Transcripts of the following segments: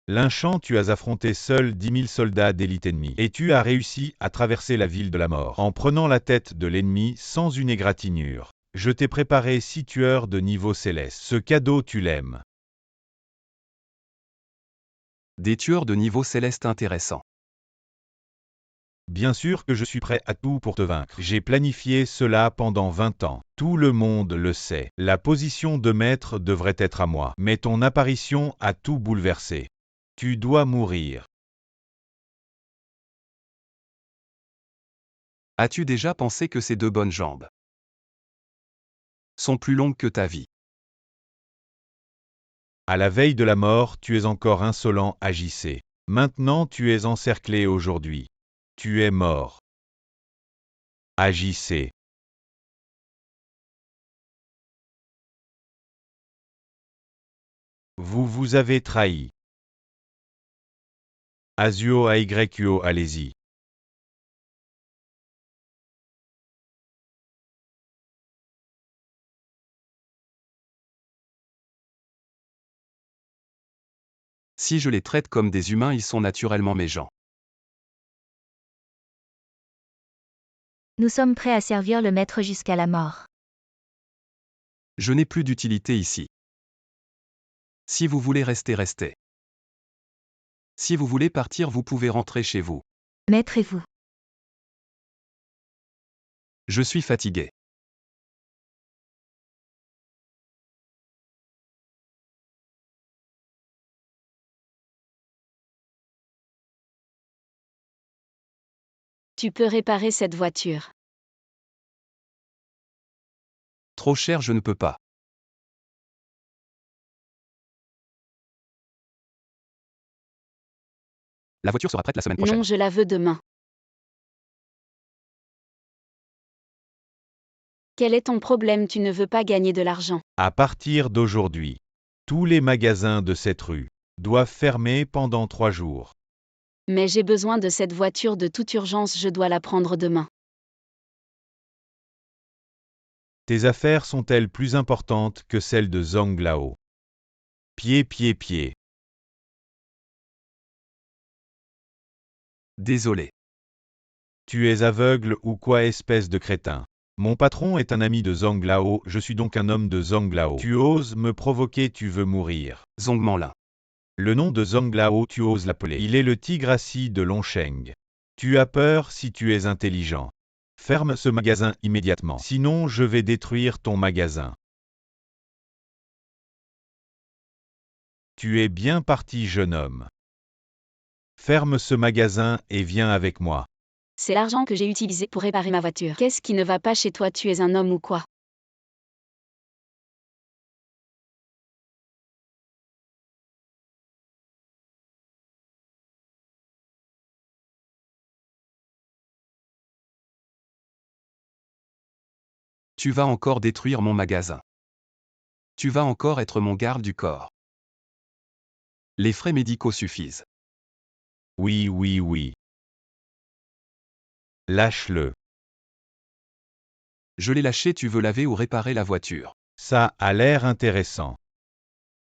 Linchan, tu as affronté seul 10 000 soldats d'élite ennemie, et tu as réussi à traverser la ville de la mort, en prenant la tête de l'ennemi sans une égratignure. Je t'ai préparé 6 tueurs de niveau céleste. Ce cadeau, tu l'aimes. Des tueurs de niveau céleste intéressants. Bien sûr que je suis prêt à tout pour te vaincre. J'ai planifié cela pendant 20 ans. Tout le monde le sait. La position de maître devrait être à moi. Mais ton apparition a tout bouleversé. Tu dois mourir. As-tu déjà pensé que ces 2 bonnes jambes sont plus longues que ta vie? À la veille de la mort, tu es encore insolent, agissé. Maintenant tu es encerclé aujourd'hui. Tu es mort. Agissez. Vous vous avez trahi. Azuo AYUO, allez-y. Si je les traite comme des humains, ils sont naturellement méchants. Nous sommes prêts à servir le maître jusqu'à la mort. Je n'ai plus d'utilité ici. Si vous voulez rester, restez. Si vous voulez partir, vous pouvez rentrer chez vous. Maître et vous. Je suis fatigué. Tu peux réparer cette voiture. Trop cher, je ne peux pas. La voiture sera prête la semaine prochaine. Non, je la veux demain. Quel est ton problème? Tu ne veux pas gagner de l'argent. À partir d'aujourd'hui, tous les magasins de cette rue doivent fermer pendant 3 jours. Mais j'ai besoin de cette voiture de toute urgence, je dois la prendre demain. Tes affaires sont-elles plus importantes que celles de Zhang Lao? Pied. Désolé. Tu es aveugle ou quoi, espèce de crétin? Mon patron est un ami de Zhang Lao, je suis donc un homme de Zhang Lao. Tu oses me provoquer, tu veux mourir. Zhongmanlin. Le nom de Zhang Lao, tu oses l'appeler. Il est le tigre assis de Longsheng. Tu as peur si tu es intelligent. Ferme ce magasin immédiatement, sinon je vais détruire ton magasin. Tu es bien parti, jeune homme. Ferme ce magasin et viens avec moi. C'est l'argent que j'ai utilisé pour réparer ma voiture. Qu'est-ce qui ne va pas chez toi? Tu es un homme ou quoi? Tu vas encore détruire mon magasin. Tu vas encore être mon garde du corps. Les frais médicaux suffisent. Oui. Lâche-le. Je l'ai lâché, tu veux laver ou réparer la voiture. Ça a l'air intéressant.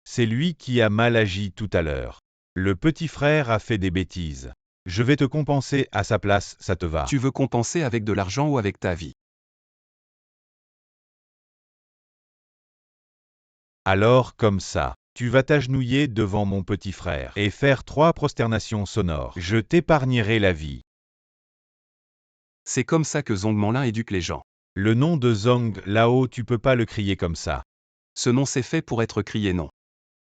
C'est lui qui a mal agi tout à l'heure. Le petit frère a fait des bêtises. Je vais te compenser à sa place, ça te va? Tu veux compenser avec de l'argent ou avec ta vie? Alors comme ça, tu vas t'agenouiller devant mon petit frère et faire 3 prosternations sonores. Je t'épargnerai la vie. C'est comme ça que Zhongmanlin éduque les gens. Le nom de Zhang Lao, tu peux pas le crier comme ça. Ce nom c'est fait pour être crié non.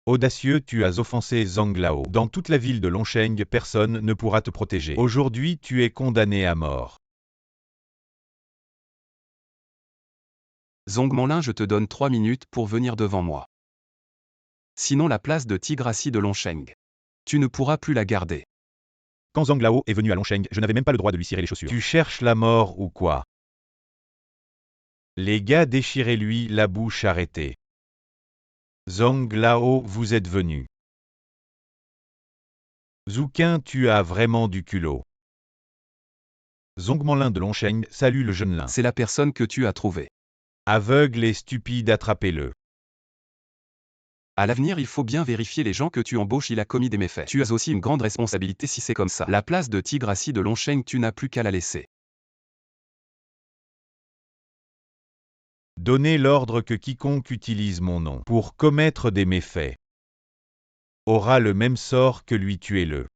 Audacieux, tu as offensé Zhang Lao. Dans toute la ville de Longsheng, personne ne pourra te protéger. Aujourd'hui, tu es condamné à mort. Zhongmanlin, je te donne 3 minutes pour venir devant moi. Sinon la place de Tigrassi de Longsheng. Tu ne pourras plus la garder. Quand Zhang Lao est venu à Longsheng, je n'avais même pas le droit de lui cirer les chaussures. Tu cherches la mort ou quoi? Les gars, déchirez-lui la bouche, arrêtez. Zhang Lao, vous êtes venu. Zouquin, tu as vraiment du culot. Zhongmanlin de Longsheng, salue le jeune lin. C'est la personne que tu as trouvée. Aveugle et stupide, attrapez-le. À l'avenir, il faut bien vérifier les gens que tu embauches, il a commis des méfaits. Tu as aussi une grande responsabilité si c'est comme ça. La place de Tigrassi de Longsheng, tu n'as plus qu'à la laisser. Donnez l'ordre que quiconque utilise mon nom pour commettre des méfaits aura le même sort que lui, tuez-le.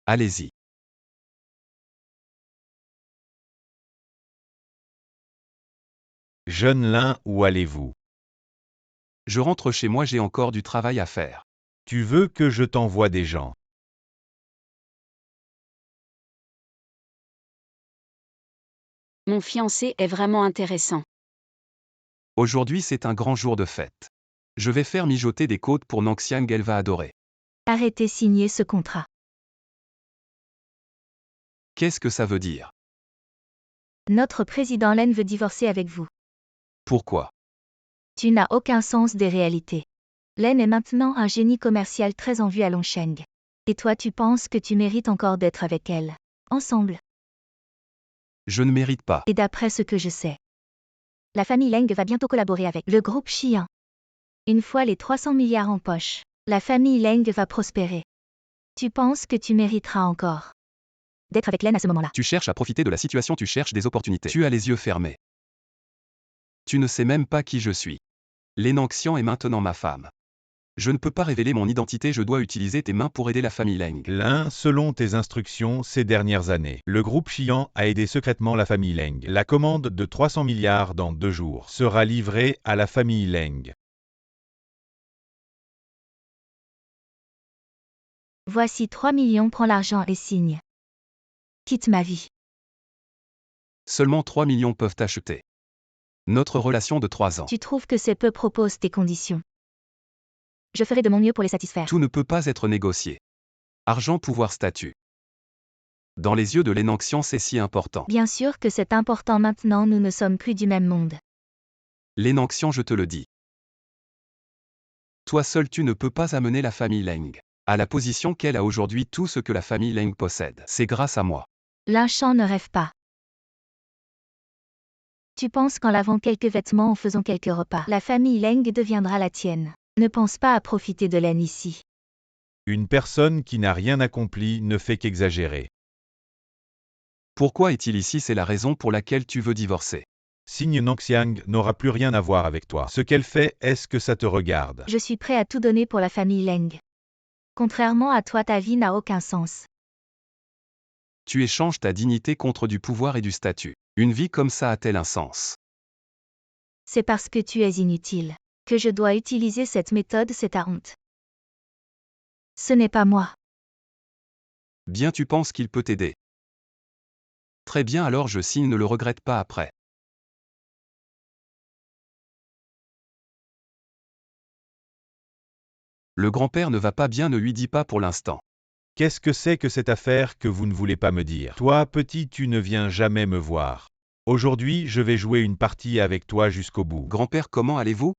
Allez-y. Jeune lin, où allez-vous? Je rentre chez moi, j'ai encore du travail à faire. Tu veux que je t'envoie des gens? Mon fiancé est vraiment intéressant. Aujourd'hui, c'est un grand jour de fête. Je vais faire mijoter des côtes pour Nangxiang, elle va adorer. Arrêtez signer ce contrat. Qu'est-ce que ça veut dire? Notre président Len veut divorcer avec vous. Pourquoi? Tu n'as aucun sens des réalités. Len est maintenant un génie commercial très en vue à Longsheng. Et toi tu penses que tu mérites encore d'être avec elle. Ensemble. Je ne mérite pas. Et d'après ce que je sais, la famille Leng va bientôt collaborer avec le groupe Xi'an. Une fois les 300 milliards en poche, la famille Leng va prospérer. Tu penses que tu mériteras encore d'être avec Len à ce moment-là. Tu cherches à profiter de la situation, tu cherches des opportunités. Tu as les yeux fermés. Tu ne sais même pas qui je suis. Lê Nangxiang est maintenant ma femme. Je ne peux pas révéler mon identité, je dois utiliser tes mains pour aider la famille Leng. Lin, selon tes instructions ces dernières années, le groupe Xi'an a aidé secrètement la famille Leng. La commande de 300 milliards dans 2 jours sera livrée à la famille Leng. Voici 3 millions, prends l'argent et signe. Quitte ma vie. Seulement 3 millions peuvent acheter notre relation de 3 ans. Tu trouves que c'est peu, propose tes conditions. Je ferai de mon mieux pour les satisfaire. Tout ne peut pas être négocié. Argent, pouvoir, statut. Dans les yeux de Lê Nangxiang, c'est si important. Bien sûr que c'est important maintenant, nous ne sommes plus du même monde. Lê Nangxiang, je te le dis. Toi seul tu ne peux pas amener la famille Leng à la position qu'elle a aujourd'hui. Tout ce que la famille Leng possède, c'est grâce à moi. Lin-Chan ne rêve pas. Tu penses qu'en lavant quelques vêtements, en faisant quelques repas, la famille Leng deviendra la tienne. Ne pense pas à profiter de Len ici. Une personne qui n'a rien accompli ne fait qu'exagérer. Pourquoi est-il ici? C'est la raison pour laquelle tu veux divorcer. Signe Nangxiang n'aura plus rien à voir avec toi. Ce qu'elle fait, est-ce que ça te regarde? Je suis prêt à tout donner pour la famille Leng. Contrairement à toi, ta vie n'a aucun sens. Tu échanges ta dignité contre du pouvoir et du statut. Une vie comme ça a-t-elle un sens? C'est parce que tu es inutile que je dois utiliser cette méthode, c'est ta honte. Ce n'est pas moi. Bien, tu penses qu'il peut t'aider. Très bien, alors je signe, ne le regrette pas après. Le grand-père ne va pas bien, ne lui dis pas pour l'instant. Qu'est-ce que c'est que cette affaire que vous ne voulez pas me dire? Toi, petit, tu ne viens jamais me voir. Aujourd'hui, je vais jouer une partie avec toi jusqu'au bout. Grand-père, comment allez-vous?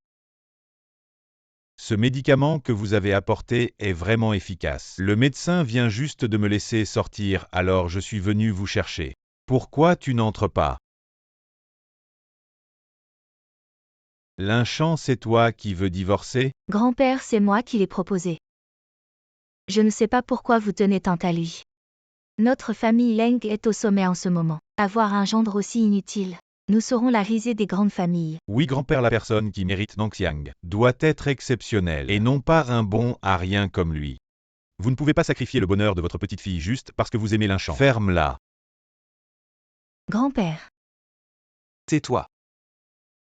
Ce médicament que vous avez apporté est vraiment efficace. Le médecin vient juste de me laisser sortir, alors je suis venu vous chercher. Pourquoi tu n'entres pas? Lin-Chan, c'est toi qui veux divorcer? Grand-père, c'est moi qui l'ai proposé. Je ne sais pas pourquoi vous tenez tant à lui. Notre famille Leng est au sommet en ce moment. Avoir un gendre aussi inutile. Nous serons la risée des grandes familles. Oui, grand-père, la personne qui mérite Nangxiang doit être exceptionnelle et non pas un bon à rien comme lui. Vous ne pouvez pas sacrifier le bonheur de votre petite fille juste parce que vous aimez Lin-Chan. Ferme-la. Grand-père, Tais-toi.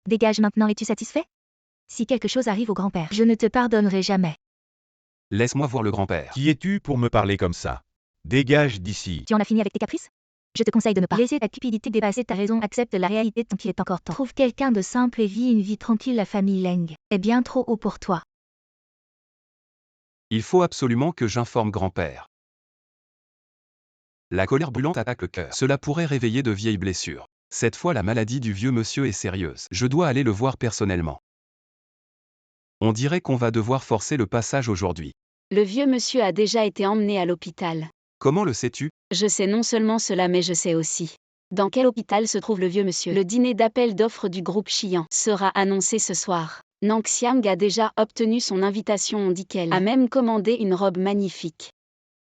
dégage maintenant, es-tu satisfait? Si quelque chose arrive au grand-père, je ne te pardonnerai jamais. Laisse-moi voir le grand-père. Qui es-tu pour me parler comme ça? Dégage d'ici. Tu en as fini avec tes caprices? Je te conseille de ne pas laisser ta cupidité dépasser ta raison, accepte la réalité tant qu'il est encore temps. Trouve quelqu'un de simple et vis une vie tranquille, la famille Leng est bien trop haut pour toi. Il faut absolument que j'informe grand-père. La colère brûlante attaque le cœur. Cela pourrait réveiller de vieilles blessures. Cette fois, la maladie du vieux monsieur est sérieuse. Je dois aller le voir personnellement. On dirait qu'on va devoir forcer le passage aujourd'hui. Le vieux monsieur a déjà été emmené à l'hôpital. Comment le sais-tu? Je sais non seulement cela mais je sais aussi. Dans quel hôpital se trouve le vieux monsieur? Le dîner d'appel d'offres du groupe Xi'an sera annoncé ce soir. Nang Xiang a déjà obtenu son invitation, on dit qu'elle a même commandé une robe magnifique.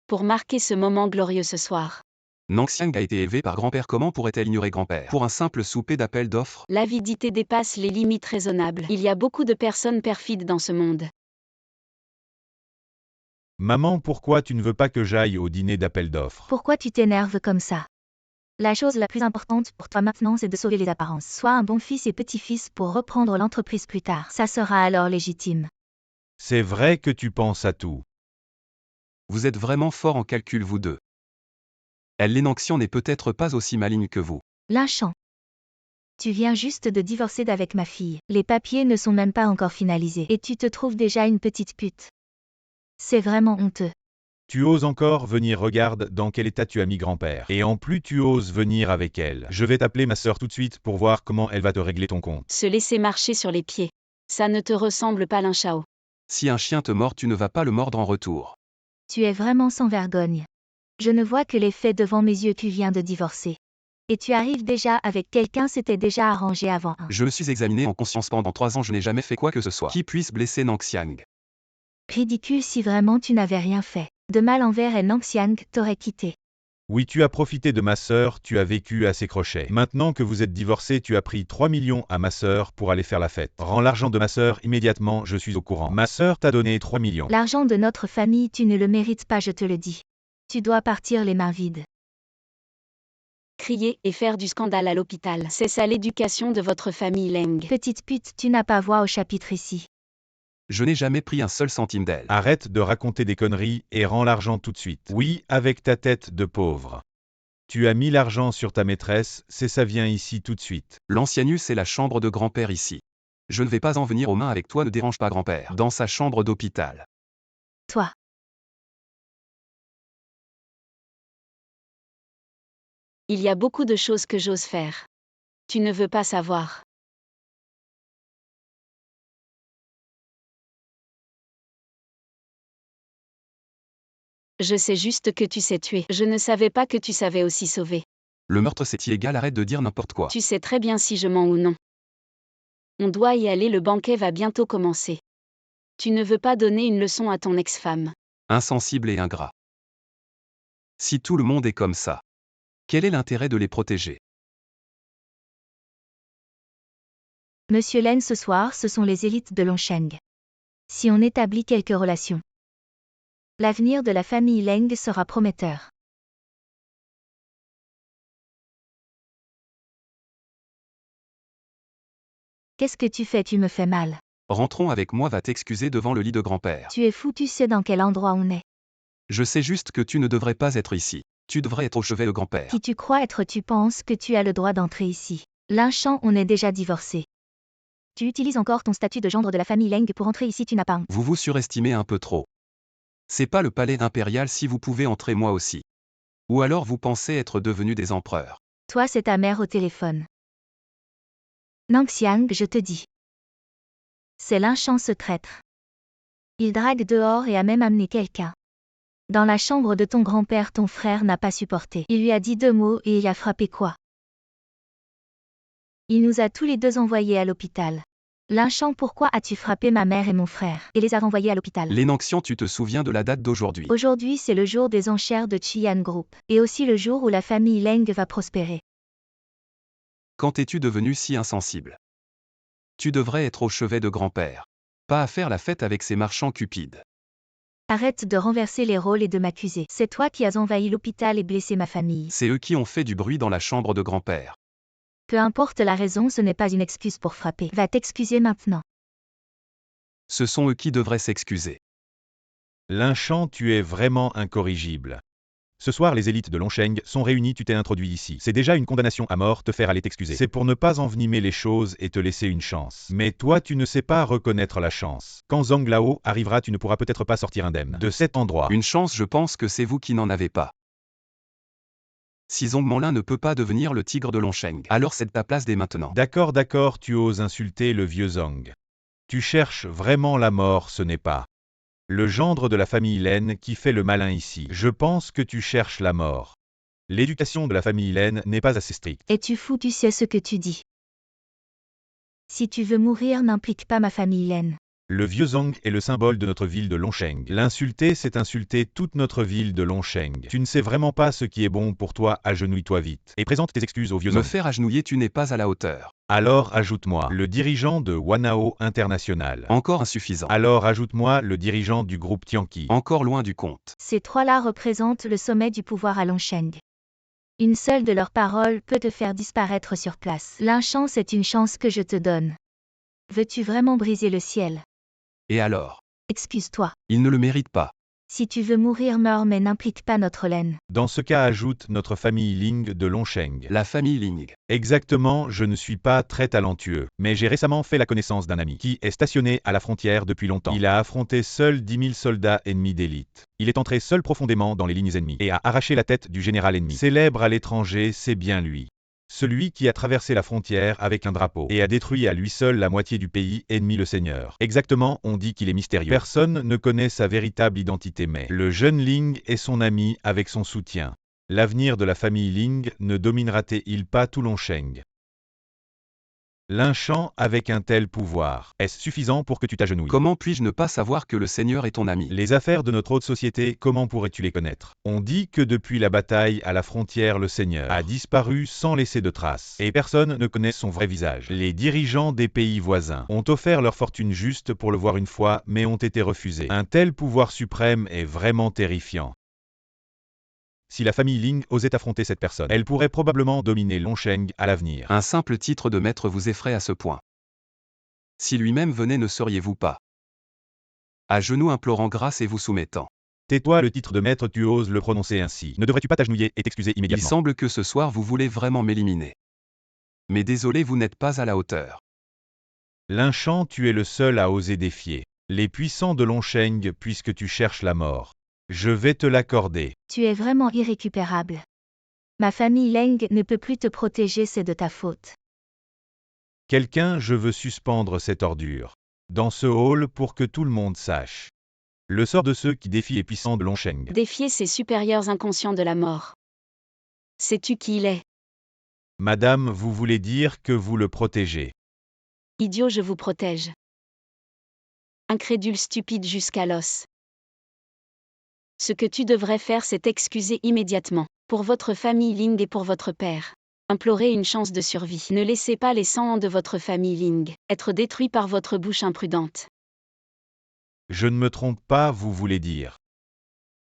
Pour marquer ce moment glorieux ce soir. Nang Xiang a été élevée par grand-père, comment pourrait-elle ignorer grand-père? Pour un simple souper d'appel d'offres? L'avidité dépasse les limites raisonnables. Il y a beaucoup de personnes perfides dans ce monde. Maman, pourquoi tu ne veux pas que j'aille au dîner d'appel d'offres? Pourquoi tu t'énerves comme ça? La chose la plus importante pour toi maintenant, c'est de sauver les apparences. Sois un bon fils et petit-fils pour reprendre l'entreprise plus tard. Ça sera alors légitime. C'est vrai que tu penses à tout. Vous êtes vraiment fort en calcul vous deux. Elle Lénanxian n'est peut-être pas aussi maligne que vous. Lynchant. Tu viens juste de divorcer d'avec ma fille. Les papiers ne sont même pas encore finalisés. Et tu te trouves déjà une petite pute. C'est vraiment honteux. Tu oses encore venir, regarde dans quel état tu as mis grand-père. Et en plus tu oses venir avec elle. Je vais t'appeler ma sœur tout de suite pour voir comment elle va te régler ton compte. Se laisser marcher sur les pieds. Ça ne te ressemble pas, Lin Chao. Si un chien te mord, tu ne vas pas le mordre en retour. Tu es vraiment sans vergogne. Je ne vois que les faits devant mes yeux, tu viens de divorcer. Et tu arrives déjà avec quelqu'un, c'était déjà arrangé avant. Je me suis examiné en conscience pendant 3 ans, je n'ai jamais fait quoi que ce soit qui puisse blesser Nang Xiang. Ridicule, si vraiment tu n'avais rien fait de mal envers elle, Nang Xiang t'aurait quitté. Oui, tu as profité de ma sœur, tu as vécu à ses crochets. Maintenant que vous êtes divorcés, tu as pris 3 millions à ma sœur pour aller faire la fête. Rends l'argent de ma sœur immédiatement, je suis au courant. Ma sœur t'a donné 3 millions. L'argent de notre famille, tu ne le mérites pas, je te le dis. Tu dois partir les mains vides. Crier et faire du scandale à l'hôpital. C'est ça l'éducation de votre famille Leng. Petite pute, tu n'as pas voix au chapitre ici. Je n'ai jamais pris un seul centime d'elle. Arrête de raconter des conneries et rends l'argent tout de suite. Oui, avec ta tête de pauvre. Tu as mis l'argent sur ta maîtresse, c'est ça, viens ici tout de suite. L'ancianus est la chambre de grand-père ici. Je ne vais pas en venir aux mains avec toi, ne dérange pas grand-père. Dans sa chambre d'hôpital. Toi. Il y a beaucoup de choses que j'ose faire. Tu ne veux pas savoir. Je sais juste que tu sais tuer. Je ne savais pas que tu savais aussi sauver. Le meurtre c'est illégal, arrête de dire n'importe quoi. Tu sais très bien si je mens ou non. On doit y aller, le banquet va bientôt commencer. Tu ne veux pas donner une leçon à ton ex-femme. Insensible et ingrat. Si tout le monde est comme ça, quel est l'intérêt de les protéger? Monsieur Len, ce soir, ce sont les élites de Longsheng. Si on établit quelques relations, l'avenir de la famille Leng sera prometteur. Qu'est-ce que tu fais? Tu me fais mal. Rentrons avec moi, va t'excuser devant le lit de grand-père. Tu es fou, tu sais dans quel endroit on est. Je sais juste que tu ne devrais pas être ici. Tu devrais être au chevet de grand-père. Qui tu crois être? Tu penses que tu as le droit d'entrer ici. Lynchant, on est déjà divorcé. Tu utilises encore ton statut de gendre de la famille Leng pour entrer ici, tu n'as pas. Vous vous surestimez un peu trop. C'est pas le palais impérial, si vous pouvez entrer moi aussi. Ou alors vous pensez être devenus des empereurs. Toi, c'est ta mère au téléphone. Nang Xiang, je te dis. C'est Lynchant, ce traître. Il drague dehors et a même amené quelqu'un. Dans la chambre de ton grand-père, ton frère n'a pas supporté. Il lui a dit 2 mots et il a frappé quoi? Il nous a tous les deux envoyés à l'hôpital. Lynchant, pourquoi as-tu frappé ma mère et mon frère et les a renvoyés à l'hôpital? Lénanxian, tu te souviens de la date d'aujourd'hui? Aujourd'hui, c'est le jour des enchères de Qian Group, et aussi le jour où la famille Leng va prospérer. Quand es-tu devenu si insensible? Tu devrais être au chevet de grand-père. Pas à faire la fête avec ces marchands cupides. Arrête de renverser les rôles et de m'accuser. C'est toi qui as envahi l'hôpital et blessé ma famille. C'est eux qui ont fait du bruit dans la chambre de grand-père. Peu importe la raison, ce n'est pas une excuse pour frapper. Va t'excuser maintenant. Ce sont eux qui devraient s'excuser. Lynchant, tu es vraiment incorrigible. Ce soir, les élites de Longsheng sont réunies, tu t'es introduit ici. C'est déjà une condamnation à mort, te faire aller t'excuser. C'est pour ne pas envenimer les choses et te laisser une chance. Mais toi, tu ne sais pas reconnaître la chance. Quand Zhang Lao arrivera, tu ne pourras peut-être pas sortir indemne de cet endroit. Une chance, je pense que c'est vous qui n'en avez pas. Si Zhong Manlin ne peut pas devenir le tigre de Longsheng, alors c'est ta place dès maintenant. D'accord, tu oses insulter le vieux Zhang. Tu cherches vraiment la mort, ce n'est pas Le gendre de la famille Lin qui fait le malin ici. Je pense que tu cherches la mort. L'éducation de la famille Lin n'est pas assez stricte. Es-tu fou, tu sais ce que tu dis? Si tu veux mourir n'implique pas ma famille Lin. Le vieux Zhang est le symbole de notre ville de Longsheng. L'insulter, c'est insulter toute notre ville de Longsheng. Tu ne sais vraiment pas ce qui est bon pour toi, agenouille-toi vite. Et présente tes excuses au vieux Me Zhang. faire agenouiller, tu n'es pas à la hauteur. Alors ajoute-moi le dirigeant de Wanao International. Encore insuffisant. Alors ajoute-moi le dirigeant du groupe Tianqi. Encore loin du compte. Ces trois-là représentent le sommet du pouvoir à Longsheng. Une seule de leurs paroles peut te faire disparaître sur place. L'inchance est une chance que je te donne. Veux-tu vraiment briser le ciel? Et alors? Excuse-toi. Il ne le mérite pas. Si tu veux mourir, meurs, mais n'implique pas notre laine. Dans ce cas, ajoute notre famille Ling de Longsheng. La famille Ling. Exactement, je ne suis pas très talentueux, mais j'ai récemment fait la connaissance d'un ami qui est stationné à la frontière depuis longtemps. Il a affronté seul 10 000 soldats ennemis d'élite. Il est entré seul profondément dans les lignes ennemies et a arraché la tête du général ennemi. Célèbre à l'étranger, c'est bien lui. Celui qui a traversé la frontière avec un drapeau et a détruit à lui seul la moitié du pays ennemi, le Seigneur. Exactement, on dit qu'il est mystérieux. Personne ne connaît sa véritable identité, mais le jeune Ling est son ami avec son soutien. L'avenir de la famille Ling ne dominera-t-il pas tout Longsheng? L'inchant avec un tel pouvoir, est-ce suffisant pour que tu t'agenouilles? Comment puis-je ne pas savoir que le Seigneur est ton ami? Les affaires de notre haute société, comment pourrais-tu les connaître? On dit que depuis la bataille à la frontière, le Seigneur a disparu sans laisser de traces, et personne ne connaît son vrai visage. Les dirigeants des pays voisins ont offert leur fortune juste pour le voir une fois, mais ont été refusés. Un tel pouvoir suprême est vraiment terrifiant. Si la famille Ling osait affronter cette personne, elle pourrait probablement dominer Longsheng à l'avenir. Un simple titre de maître vous effraie à ce point. Si lui-même venait, ne seriez-vous pas à genoux implorant grâce et vous soumettant? Tais-toi, le titre de maître, tu oses le prononcer ainsi. Ne devrais-tu pas t'agenouiller et t'excuser Il immédiatement? semble que ce soir vous voulez vraiment m'éliminer. Mais désolé, vous n'êtes pas à la hauteur. L'inchant, tu es le seul à oser défier les puissants de Longsheng puisque tu cherches la mort. Je vais te l'accorder. Tu es vraiment irrécupérable. Ma famille Leng ne peut plus te protéger, c'est de ta faute. Quelqu'un, je veux suspendre cette ordure dans ce hall pour que tout le monde sache le sort de ceux qui défient les puissants de Longsheng. Défier ces supérieurs inconscients de la mort. Sais-tu qui il est? Madame, vous voulez dire que vous le protégez? Idiot, je vous protège. Incrédule, stupide jusqu'à l'os. Ce que tu devrais faire, c'est t'excuser immédiatement, pour votre famille Ling et pour votre père. Implorez une chance de survie. Ne laissez pas les 100 ans de votre famille Ling être détruits par votre bouche imprudente. Je ne me trompe pas, vous voulez dire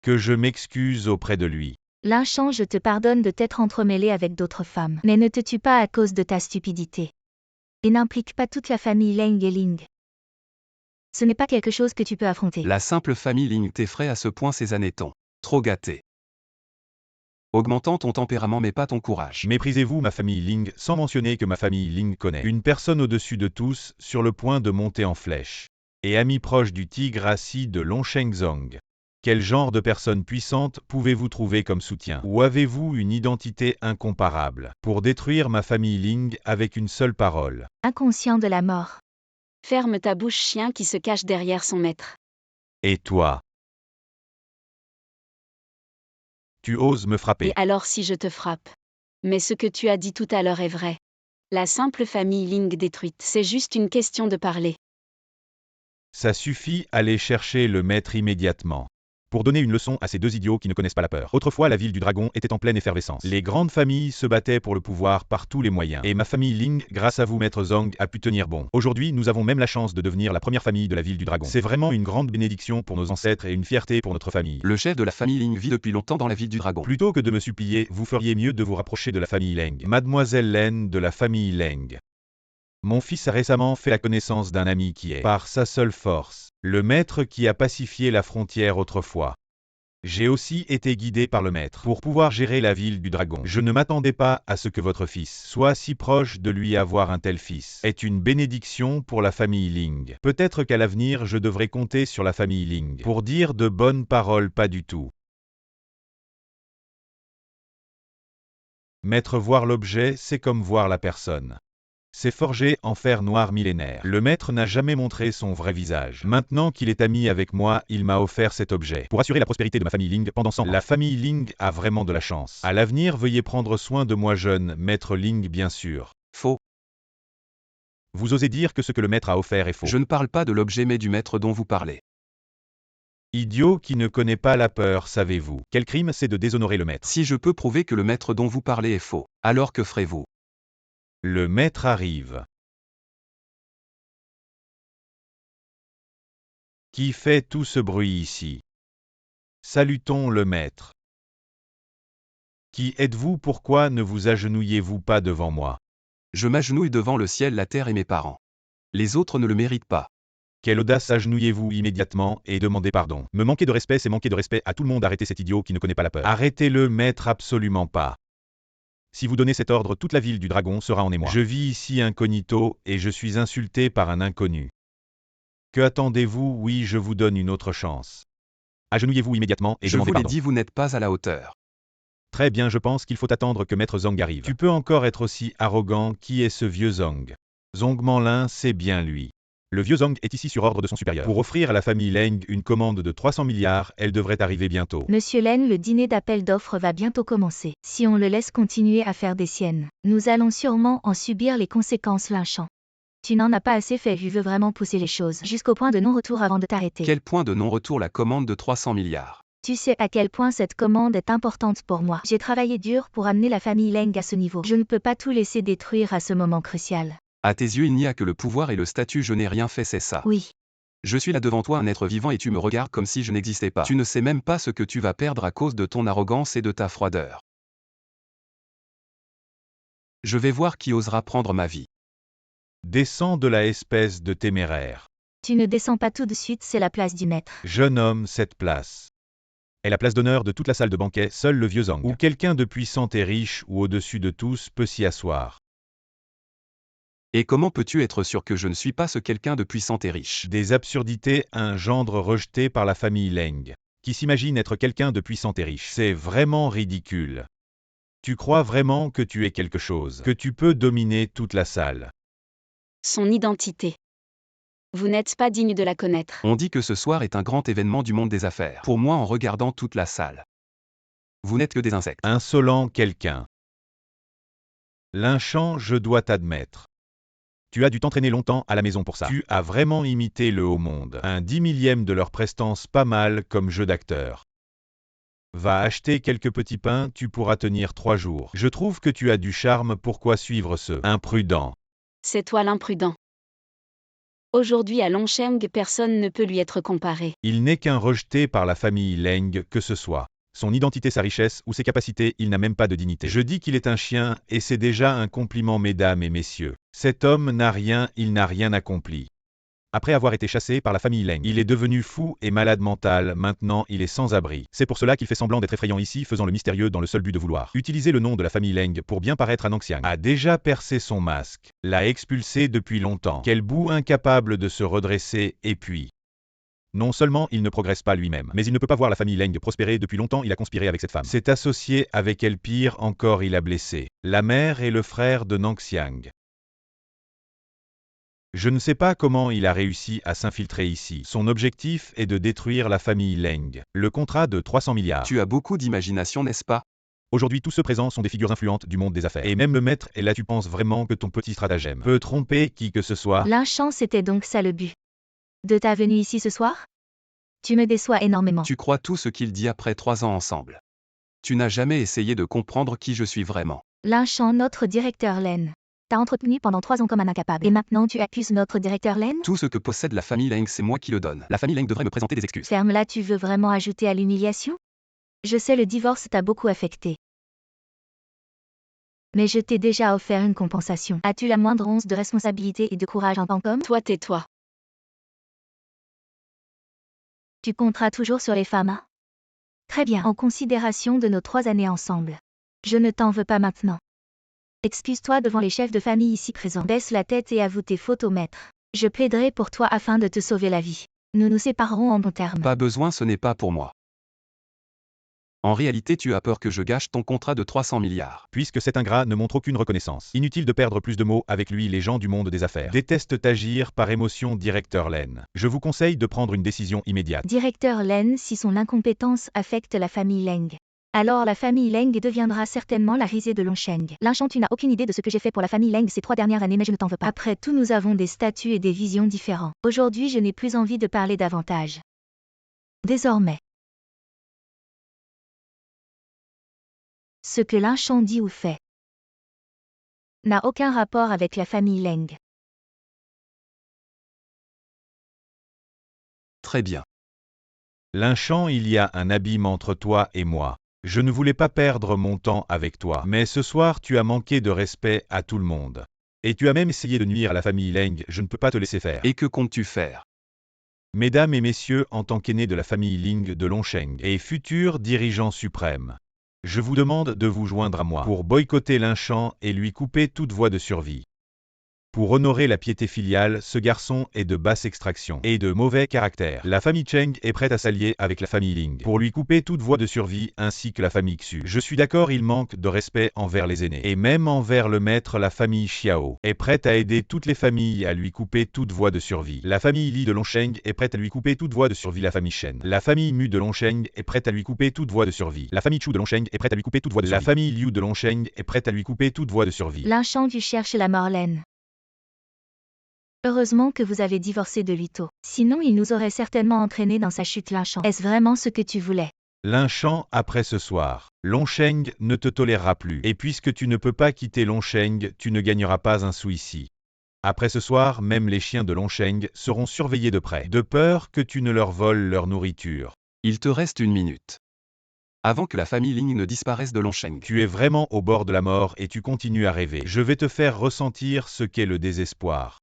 que je m'excuse auprès de lui. L'inchant, je te pardonne de t'être entremêlé avec d'autres femmes, mais ne te tue pas à cause de ta stupidité. Et n'implique pas toute la famille Leng et Ling. Ce n'est pas quelque chose que tu peux affronter. La simple famille Ling t'effraie à ce point, ces années-temps. Trop gâté. Augmentant ton tempérament mais pas ton courage. Méprisez-vous ma famille Ling sans mentionner que ma famille Ling connaît une personne au-dessus de tous, sur le point de monter en flèche. Et ami proche du tigre assis de Longsheng Zhang. Quel genre de personne puissante pouvez-vous trouver comme soutien? Ou avez-vous une identité incomparable pour détruire ma famille Ling avec une seule parole? Inconscient de la mort. Ferme ta bouche, chien qui se cache derrière son maître. Et toi? Tu oses me frapper? Et alors si je te frappe? Mais ce que tu as dit tout à l'heure est vrai. La simple famille Ling détruite, c'est juste une question de parler. Ça suffit, allez chercher le maître immédiatement. Pour donner une leçon à ces deux idiots qui ne connaissent pas la peur. Autrefois, la ville du dragon était en pleine effervescence. Les grandes familles se battaient pour le pouvoir par tous les moyens. Et ma famille Ling, grâce à vous, maître Zhang, a pu tenir bon. Aujourd'hui, nous avons même la chance de devenir la première famille de la ville du dragon. C'est vraiment une grande bénédiction pour nos ancêtres et une fierté pour notre famille. Le chef de la famille Ling vit depuis longtemps dans la ville du dragon. Plutôt que de me supplier, vous feriez mieux de vous rapprocher de la famille Leng. Mademoiselle Lin de la famille Leng. Mon fils a récemment fait la connaissance d'un ami qui est, par sa seule force, le maître qui a pacifié la frontière autrefois. J'ai aussi été guidé par le maître pour pouvoir gérer la ville du dragon. Je ne m'attendais pas à ce que votre fils soit si proche de lui. Avoir un tel fils est une bénédiction pour la famille Ling. Peut-être qu'à l'avenir je devrais compter sur la famille Ling pour dire de bonnes paroles. Pas du tout. Maître, voir l'objet, c'est comme voir la personne. C'est forgé en fer noir millénaire. Le maître n'a jamais montré son vrai visage. Maintenant qu'il est ami avec moi, il m'a offert cet objet. Pour assurer la prospérité de ma famille Ling pendant 100 ans. La famille Ling a vraiment de la chance. À l'avenir, veuillez prendre soin de moi jeune, maître Ling bien sûr. Faux. Vous osez dire que ce que le maître a offert est faux. Je ne parle pas de l'objet mais du maître dont vous parlez. Idiot qui ne connaît pas la peur, savez-vous. Quel crime c'est de déshonorer le maître? Si je peux prouver que le maître dont vous parlez est faux, alors que ferez-vous? Le maître arrive. Qui fait tout ce bruit ici? Salutons le maître. Qui êtes-vous? Pourquoi ne vous agenouillez-vous pas devant moi? Je m'agenouille devant le ciel, la terre et mes parents. Les autres ne le méritent pas. Quelle audace! Agenouillez-vous immédiatement et demandez pardon. Me manquer de respect, c'est manquer de respect à tout le monde. Arrêtez cet idiot qui ne connaît pas la peur. Arrêtez-le, maître, absolument pas. Si vous donnez cet ordre, toute la ville du dragon sera en émoi. Je vis ici incognito et je suis insulté par un inconnu. Que attendez-vous? Oui, je vous donne une autre chance. Agenouillez-vous immédiatement et Je demandez vous l'ai pardon. dit, vous n'êtes pas à la hauteur. Très bien, je pense qu'il faut attendre que maître Zhang arrive. Tu peux encore être aussi arrogant. Qui est ce vieux Zhang? Zhong Manlin, c'est bien lui. Le vieux Zhang est ici sur ordre de son supérieur. Pour offrir à la famille Leng une commande de 300 milliards, elle devrait arriver bientôt. Monsieur Len, le dîner d'appel d'offres va bientôt commencer. Si on le laisse continuer à faire des siennes, nous allons sûrement en subir les conséquences. Lynchant. Tu n'en as pas assez fait, je veux vraiment pousser les choses jusqu'au point de non-retour avant de t'arrêter. Quel point de non-retour? La commande de 300 milliards. Tu sais à quel point cette commande est importante pour moi. J'ai travaillé dur pour amener la famille Leng à ce niveau. Je ne peux pas tout laisser détruire à ce moment crucial. À tes yeux, il n'y a que le pouvoir et le statut. Je n'ai rien fait, c'est ça. Oui. Je suis là devant toi, un être vivant, et tu me regardes comme si je n'existais pas. Tu ne sais même pas ce que tu vas perdre à cause de ton arrogance et de ta froideur. Je vais voir qui osera prendre ma vie. Descends de la espèce de téméraire. Tu ne descends pas tout de suite, c'est la place du maître. Jeune homme, cette place est la place d'honneur de toute la salle de banquet. Seul le vieux Zhang, ou quelqu'un de puissant et riche ou au-dessus de tous, peut s'y asseoir. Et comment peux-tu être sûr que je ne suis pas ce quelqu'un de puissant et riche? Des absurdités, un gendre rejeté par la famille Leng, qui s'imagine être quelqu'un de puissant et riche. C'est vraiment ridicule. Tu crois vraiment que tu es quelque chose, que tu peux dominer toute la salle? Son identité. Vous n'êtes pas digne de la connaître. On dit que ce soir est un grand événement du monde des affaires. Pour moi, en regardant toute la salle. Vous n'êtes que des insectes. Insolent quelqu'un. Lynchant, je dois t'admettre. Tu as dû t'entraîner longtemps à la maison pour ça. Tu as vraiment imité le haut monde. Un 10 millième de leur prestance, pas mal comme jeu d'acteur. Va acheter quelques petits pains, tu pourras tenir 3 jours. Je trouve que tu as du charme, pourquoi suivre ce imprudent? C'est toi l'imprudent. Aujourd'hui à Longsheng, personne ne peut lui être comparé. Il n'est qu'un rejeté par la famille Leng, que ce soit son identité, sa richesse ou ses capacités, il n'a même pas de dignité. Je dis qu'il est un chien, et c'est déjà un compliment, mesdames et messieurs. Cet homme n'a rien, il n'a rien accompli. Après avoir été chassé par la famille Leng, il est devenu fou et malade mental, maintenant il est sans abri. C'est pour cela qu'il fait semblant d'être effrayant ici, faisant le mystérieux dans le seul but de vouloir utiliser le nom de la famille Leng pour bien paraître à Nangxiang. A déjà percé son masque, l'a expulsé depuis longtemps. Quel bout, incapable de se redresser, et puis... Non seulement il ne progresse pas lui-même, mais il ne peut pas voir la famille Leng prospérer. Depuis longtemps il a conspiré avec cette femme. S'est associé avec elle, pire encore il a blessé la mère et le frère de Nangxiang. Je ne sais pas comment il a réussi à s'infiltrer ici. Son objectif est de détruire la famille Leng. Le contrat de 300 milliards. Tu as beaucoup d'imagination, n'est-ce pas? Aujourd'hui tous ceux présents sont des figures influentes du monde des affaires. Et même le maître est là. Tu penses vraiment que ton petit stratagème peut tromper qui que ce soit? Lynchant, c'était donc ça le but de ta venue ici ce soir? Tu me déçois énormément. Tu crois tout ce qu'il dit après 3 ans ensemble. Tu n'as jamais essayé de comprendre qui je suis vraiment. Lynchant, notre directeur Len. T'as entretenu pendant 3 ans comme un incapable. Et maintenant tu accuses notre directeur Len? Tout ce que possède la famille Leng, c'est moi qui le donne. La famille Leng devrait me présenter des excuses. Ferme-la, tu veux vraiment ajouter à l'humiliation? Je sais, le divorce t'a beaucoup affecté. Mais je t'ai déjà offert une compensation. As-tu la moindre once de responsabilité et de courage en tant qu'homme? Toi, tais-toi. Tu compteras toujours sur les femmes, hein? Très bien, en considération de nos 3 années ensemble. Je ne t'en veux pas maintenant. Excuse-toi devant les chefs de famille ici présents. Baisse la tête et avoue tes fautes au maître. Je plaiderai pour toi afin de te sauver la vie. Nous nous séparerons en bons termes. Pas besoin, ce n'est pas pour moi. En réalité tu as peur que je gâche ton contrat de 300 milliards. Puisque cet ingrat ne montre aucune reconnaissance. Inutile de perdre plus de mots avec lui, les gens du monde des affaires détestent agir par émotion, directeur Len. Je vous conseille de prendre une décision immédiate. Directeur Len, si son incompétence affecte la famille Leng, alors la famille Leng deviendra certainement la risée de Longsheng. Lin-Shan, tu n'as aucune idée de ce que j'ai fait pour la famille Leng ces 3 dernières années, mais je ne t'en veux pas. Après tout, nous avons des statuts et des visions différents. Aujourd'hui, je n'ai plus envie de parler davantage. Désormais, ce que Lin-Shan dit ou fait n'a aucun rapport avec la famille Leng. Très bien. Lin-Shan, il y a un abîme entre toi et moi. Je ne voulais pas perdre mon temps avec toi, mais ce soir tu as manqué de respect à tout le monde. Et tu as même essayé de nuire à la famille Leng, je ne peux pas te laisser faire. Et que comptes-tu faire? Mesdames et messieurs, en tant qu'aîné de la famille Ling de Longsheng et futur dirigeant suprême, je vous demande de vous joindre à moi pour boycotter Lin-Shan et lui couper toute voie de survie. Pour honorer la piété filiale, ce garçon est de basse extraction et de mauvais caractère. La famille Cheng est prête à s'allier avec la famille Ling pour lui couper toute voie de survie ainsi que la famille Xu. Je suis d'accord, il manque de respect envers les aînés et même envers le maître. La famille Xiao est prête à aider toutes les familles à lui couper toute voie de survie. La famille Li de Longsheng est prête à lui couper toute voie de survie. La famille Shen, la famille Mu de Longsheng est prête à lui couper toute voie de survie. La famille Chu de Longsheng est prête à lui couper toute voie de survie. La famille Liu de Longsheng est prête à lui couper toute voie de survie. Lin-Shan, tu cherches la mort, Len. Heureusement que vous avez divorcé de lui tôt. Sinon, il nous aurait certainement entraîné dans sa chute. Lin-Shan, est-ce vraiment ce que tu voulais? Lin-Shan, après ce soir, Longsheng ne te tolérera plus. Et puisque tu ne peux pas quitter Longsheng, tu ne gagneras pas un sou ici. Après ce soir, même les chiens de Longsheng seront surveillés de près, de peur que tu ne leur voles leur nourriture. Il te reste 1 minute. Avant que la famille Ling ne disparaisse de Longsheng. Tu es vraiment au bord de la mort et tu continues à rêver. Je vais te faire ressentir ce qu'est le désespoir.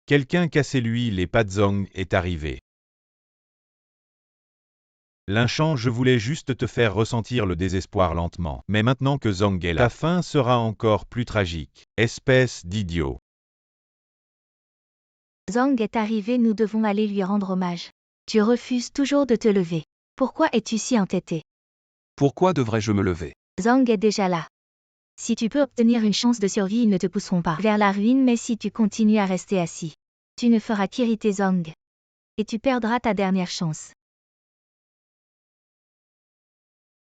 Quelqu'un cassez-lui les pattes. Zhong est arrivé. Lin-Shan, je voulais juste te faire ressentir le désespoir lentement. Mais maintenant que Zhong est là, ta fin sera encore plus tragique. Espèce d'idiot. Zhong est arrivé, nous devons aller lui rendre hommage. Tu refuses toujours de te lever. Pourquoi es-tu si entêté? Pourquoi devrais-je me lever? Zhong est déjà là. Si tu peux obtenir une chance de survie, ils ne te pousseront pas vers la ruine, mais si tu continues à rester assis, tu ne feras qu'irriter Zhong. Et tu perdras ta dernière chance.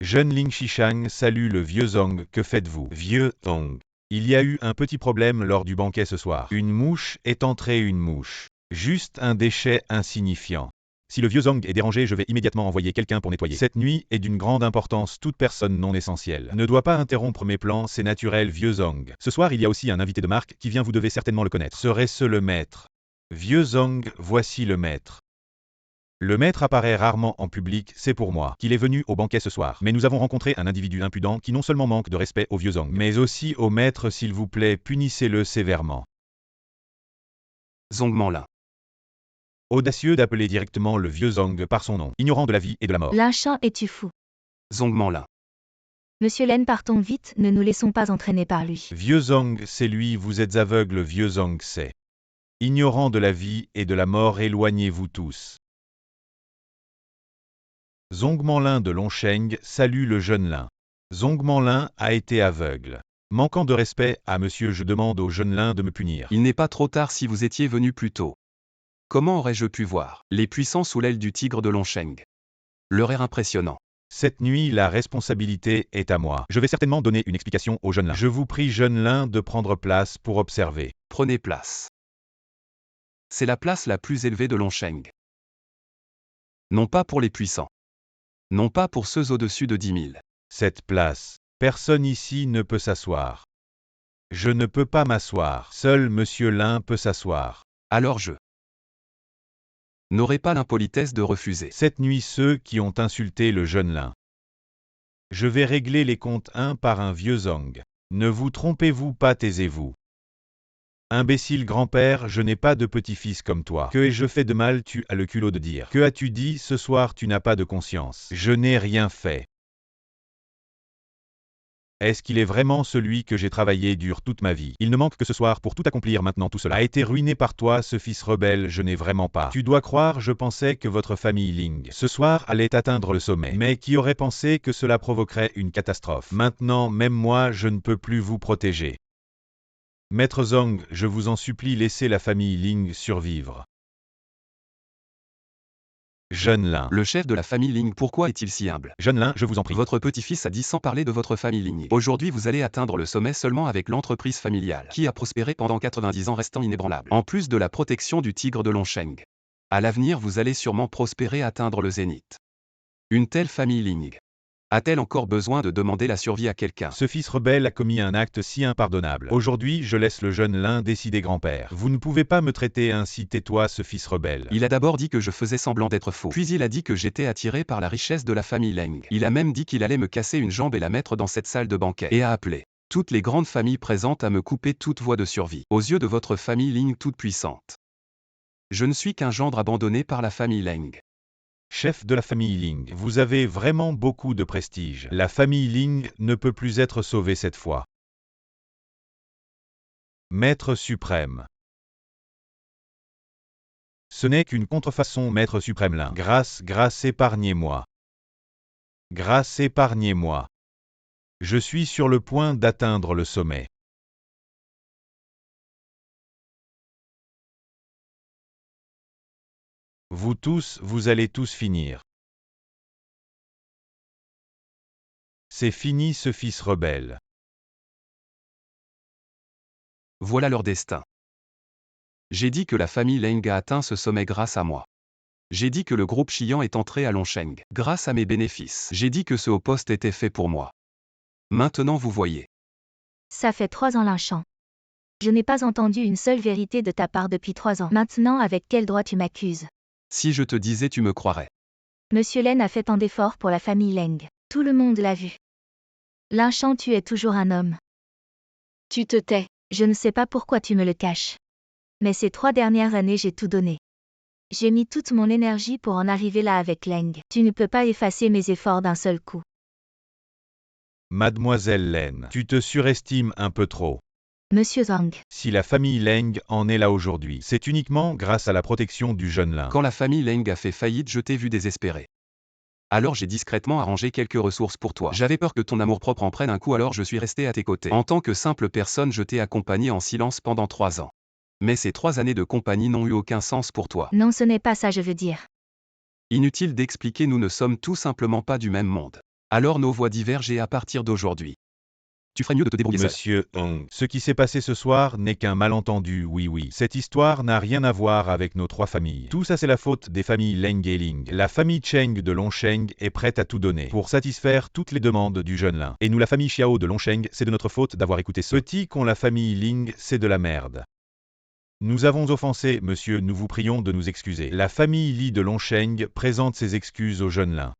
Jeune Ling Shishang salue le vieux Zhong. Que faites-vous? Vieux Zhong. Il y a eu un petit problème lors du banquet ce soir. Une mouche est entrée, une mouche. Juste un déchet insignifiant. Si le vieux Zhong est dérangé, je vais immédiatement envoyer quelqu'un pour nettoyer. Cette nuit est d'une grande importance, toute personne non essentielle ne doit pas interrompre mes plans, c'est naturel. Vieux Zhong. Ce soir il y a aussi un invité de marque qui vient, vous devez certainement le connaître. Serait-ce le maître? Vieux Zhong, voici le maître. Le maître apparaît rarement en public, c'est pour moi qu'il est venu au banquet ce soir. Mais nous avons rencontré un individu impudent qui non seulement manque de respect au vieux Zhong, mais aussi au maître. S'il vous plaît, punissez-le sévèrement. Zhong Manlin. Audacieux d'appeler directement le vieux Zhong par son nom, ignorant de la vie et de la mort. Lin-Shan, es-tu fou? Zhong Manlin. Monsieur Len, partons vite, ne nous laissons pas entraîner par lui. Vieux Zhong, c'est lui, vous êtes aveugle. Vieux Zhong, c'est ignorant de la vie et de la mort, éloignez-vous tous. Zhong Manlin de Longsheng salue le jeune Lin. Zhong Manlin a été aveugle. Manquant de respect à monsieur, je demande au jeune Lin de me punir. Il n'est pas trop tard si vous étiez venu plus tôt. Comment aurais-je pu voir les puissants sous l'aile du tigre de Longsheng? Leur air impressionnant. Cette nuit, la responsabilité est à moi. Je vais certainement donner une explication au jeune Lin. Je vous prie, jeune Lin, de prendre place pour observer. Prenez place. C'est la place la plus élevée de Longsheng. Non pas pour les puissants. Non pas pour ceux au-dessus de 10 000. Cette place, personne ici ne peut s'asseoir. Je ne peux pas m'asseoir. Seul monsieur Lin peut s'asseoir. Alors je n'aurai pas l'impolitesse de refuser. Cette nuit, ceux qui ont insulté le jeune Lin. Je vais régler les comptes un par un. Vieux Zhong. Ne vous trompez-vous pas, taisez-vous. Imbécile grand-père, je n'ai pas de petit-fils comme toi. Que ai-je fait de mal? Tu as le culot de dire. Que as-tu dit ce soir? Tu n'as pas de conscience. Je n'ai rien fait. Est-ce qu'il est vraiment celui que j'ai travaillé dur toute ma vie? Il ne manque que ce soir pour tout accomplir maintenant. Tout cela a été ruiné par toi, ce fils rebelle, je n'ai vraiment pas. Tu dois croire, je pensais que votre famille Ling, ce soir, allait atteindre le sommet. Mais qui aurait pensé que cela provoquerait une catastrophe? Maintenant, même moi, je ne peux plus vous protéger. Maître Zhang, je vous en supplie, laissez la famille Ling survivre. Jeune Lin. Le chef de la famille Ling, pourquoi est-il si humble? Jeune Lin, je vous en prie. Votre petit-fils a dit sans parler de votre famille Ling. Aujourd'hui vous allez atteindre le sommet seulement avec l'entreprise familiale, qui a prospéré pendant 90 ans restant inébranlable. En plus de la protection du tigre de Longsheng. À l'avenir vous allez sûrement prospérer, atteindre le zénith. Une telle famille Ling a-t-elle encore besoin de demander la survie à quelqu'un? Ce fils rebelle a commis un acte si impardonnable. Aujourd'hui, je laisse le jeune Lin décider, grand-père. Vous ne pouvez pas me traiter ainsi, tais-toi, ce fils rebelle. Il a d'abord dit que je faisais semblant d'être faux. Puis il a dit que j'étais attiré par la richesse de la famille Leng. Il a même dit qu'il allait me casser une jambe et la mettre dans cette salle de banquet. Et a appelé toutes les grandes familles présentes à me couper toute voie de survie. Aux yeux de votre famille Ling toute puissante. Je ne suis qu'un gendre abandonné par la famille Leng. Chef de la famille Ling, vous avez vraiment beaucoup de prestige. La famille Ling ne peut plus être sauvée cette fois. Maître suprême. Ce n'est qu'une contrefaçon, Maître suprême Lin. Grâce, épargnez-moi. Grâce, épargnez-moi. Je suis sur le point d'atteindre le sommet. Vous tous, vous allez tous finir. C'est fini, ce fils rebelle. Voilà leur destin. J'ai dit que la famille Leng a atteint ce sommet grâce à moi. J'ai dit que le groupe Xian est entré à Longsheng grâce à mes bénéfices. J'ai dit que ce haut poste était fait pour moi. Maintenant vous voyez. Ça fait 3 ans, Longchamp. Je n'ai pas entendu une seule vérité de ta part depuis 3 ans. Maintenant, avec quel droit tu m'accuses? Si je te disais, tu me croirais. Monsieur Len a fait tant d'efforts pour la famille Leng. Tout le monde l'a vu. Longchamp, tu es toujours un homme. Tu te tais. Je ne sais pas pourquoi tu me le caches. Mais ces 3 dernières années, j'ai tout donné. J'ai mis toute mon énergie pour en arriver là avec Leng. Tu ne peux pas effacer mes efforts d'un seul coup. Mademoiselle Lin, tu te surestimes un peu trop. Monsieur Zhang. Si la famille Leng en est là aujourd'hui, c'est uniquement grâce à la protection du jeune Lin. Quand la famille Leng a fait faillite, je t'ai vu désespéré. Alors j'ai discrètement arrangé quelques ressources pour toi. J'avais peur que ton amour-propre en prenne un coup, alors je suis resté à tes côtés. En tant que simple personne, je t'ai accompagné en silence pendant 3 ans. Mais ces 3 années de compagnie n'ont eu aucun sens pour toi. Non, ce n'est pas ça, je veux dire. Inutile d'expliquer, nous ne sommes tout simplement pas du même monde. Alors nos voies divergent et à partir d'aujourd'hui, tu ferais mieux de te débrouiller seul. Monsieur Hong, ce qui s'est passé ce soir n'est qu'un malentendu, oui. Cette histoire n'a rien à voir avec nos 3 familles. Tout ça, c'est la faute des familles Leng et Ling. La famille Cheng de Longsheng est prête à tout donner pour satisfaire toutes les demandes du jeune Lin. Et nous, la famille Xiao de Longsheng, c'est de notre faute d'avoir écouté ce petit con. La famille Ling, c'est de la merde. Nous avons offensé, monsieur, nous vous prions de nous excuser. La famille Li de Longsheng présente ses excuses au jeune Lin.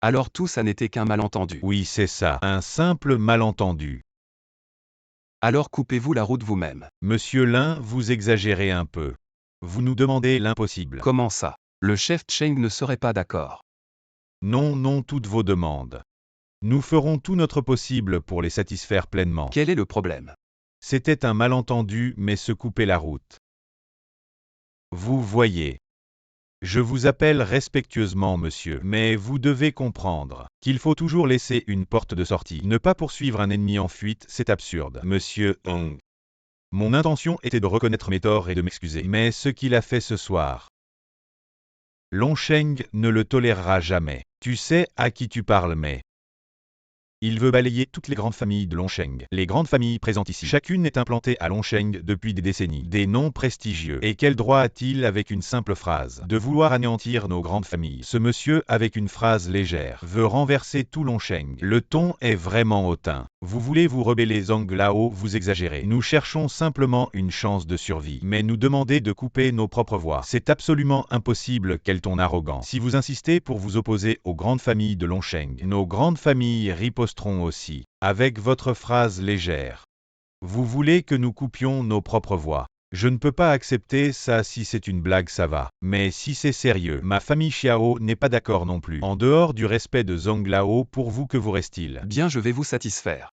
Alors tout ça n'était qu'un malentendu. Oui, c'est ça, un simple malentendu. Alors coupez-vous la route vous-même. Monsieur Lin, vous exagérez un peu. Vous nous demandez l'impossible. Comment ça? Le chef Cheng ne serait pas d'accord. Non, toutes vos demandes. Nous ferons tout notre possible pour les satisfaire pleinement. Quel est le problème? C'était un malentendu, mais se couper la route. Vous voyez. Je vous appelle respectueusement, monsieur, mais vous devez comprendre qu'il faut toujours laisser une porte de sortie. Ne pas poursuivre un ennemi en fuite, c'est absurde. Monsieur Hong. Mon intention était de reconnaître mes torts et de m'excuser, mais ce qu'il a fait ce soir, Longsheng ne le tolérera jamais. Tu sais à qui tu parles, mais il veut balayer toutes les grandes familles de Longsheng. Les grandes familles présentes ici, chacune est implantée à Longsheng depuis des décennies. Des noms prestigieux. Et quel droit a-t-il avec une simple phrase de vouloir anéantir nos grandes familles? Ce monsieur, avec une phrase légère, veut renverser tout Longsheng. Le ton est vraiment hautain. Vous voulez vous rebeller, Zhang Lao, vous exagérez. Nous cherchons simplement une chance de survie. Mais nous demander de couper nos propres voix, c'est absolument impossible. Quel ton arrogant. Si vous insistez pour vous opposer aux grandes familles de Longsheng, nos grandes familles riposteront aussi, avec votre phrase légère. Vous voulez que nous coupions nos propres voix. Je ne peux pas accepter ça. Si c'est une blague ça va. Mais si c'est sérieux, ma famille Xiao n'est pas d'accord non plus. En dehors du respect de Zonglao, pour vous que vous reste-t-il? Bien, je vais vous satisfaire.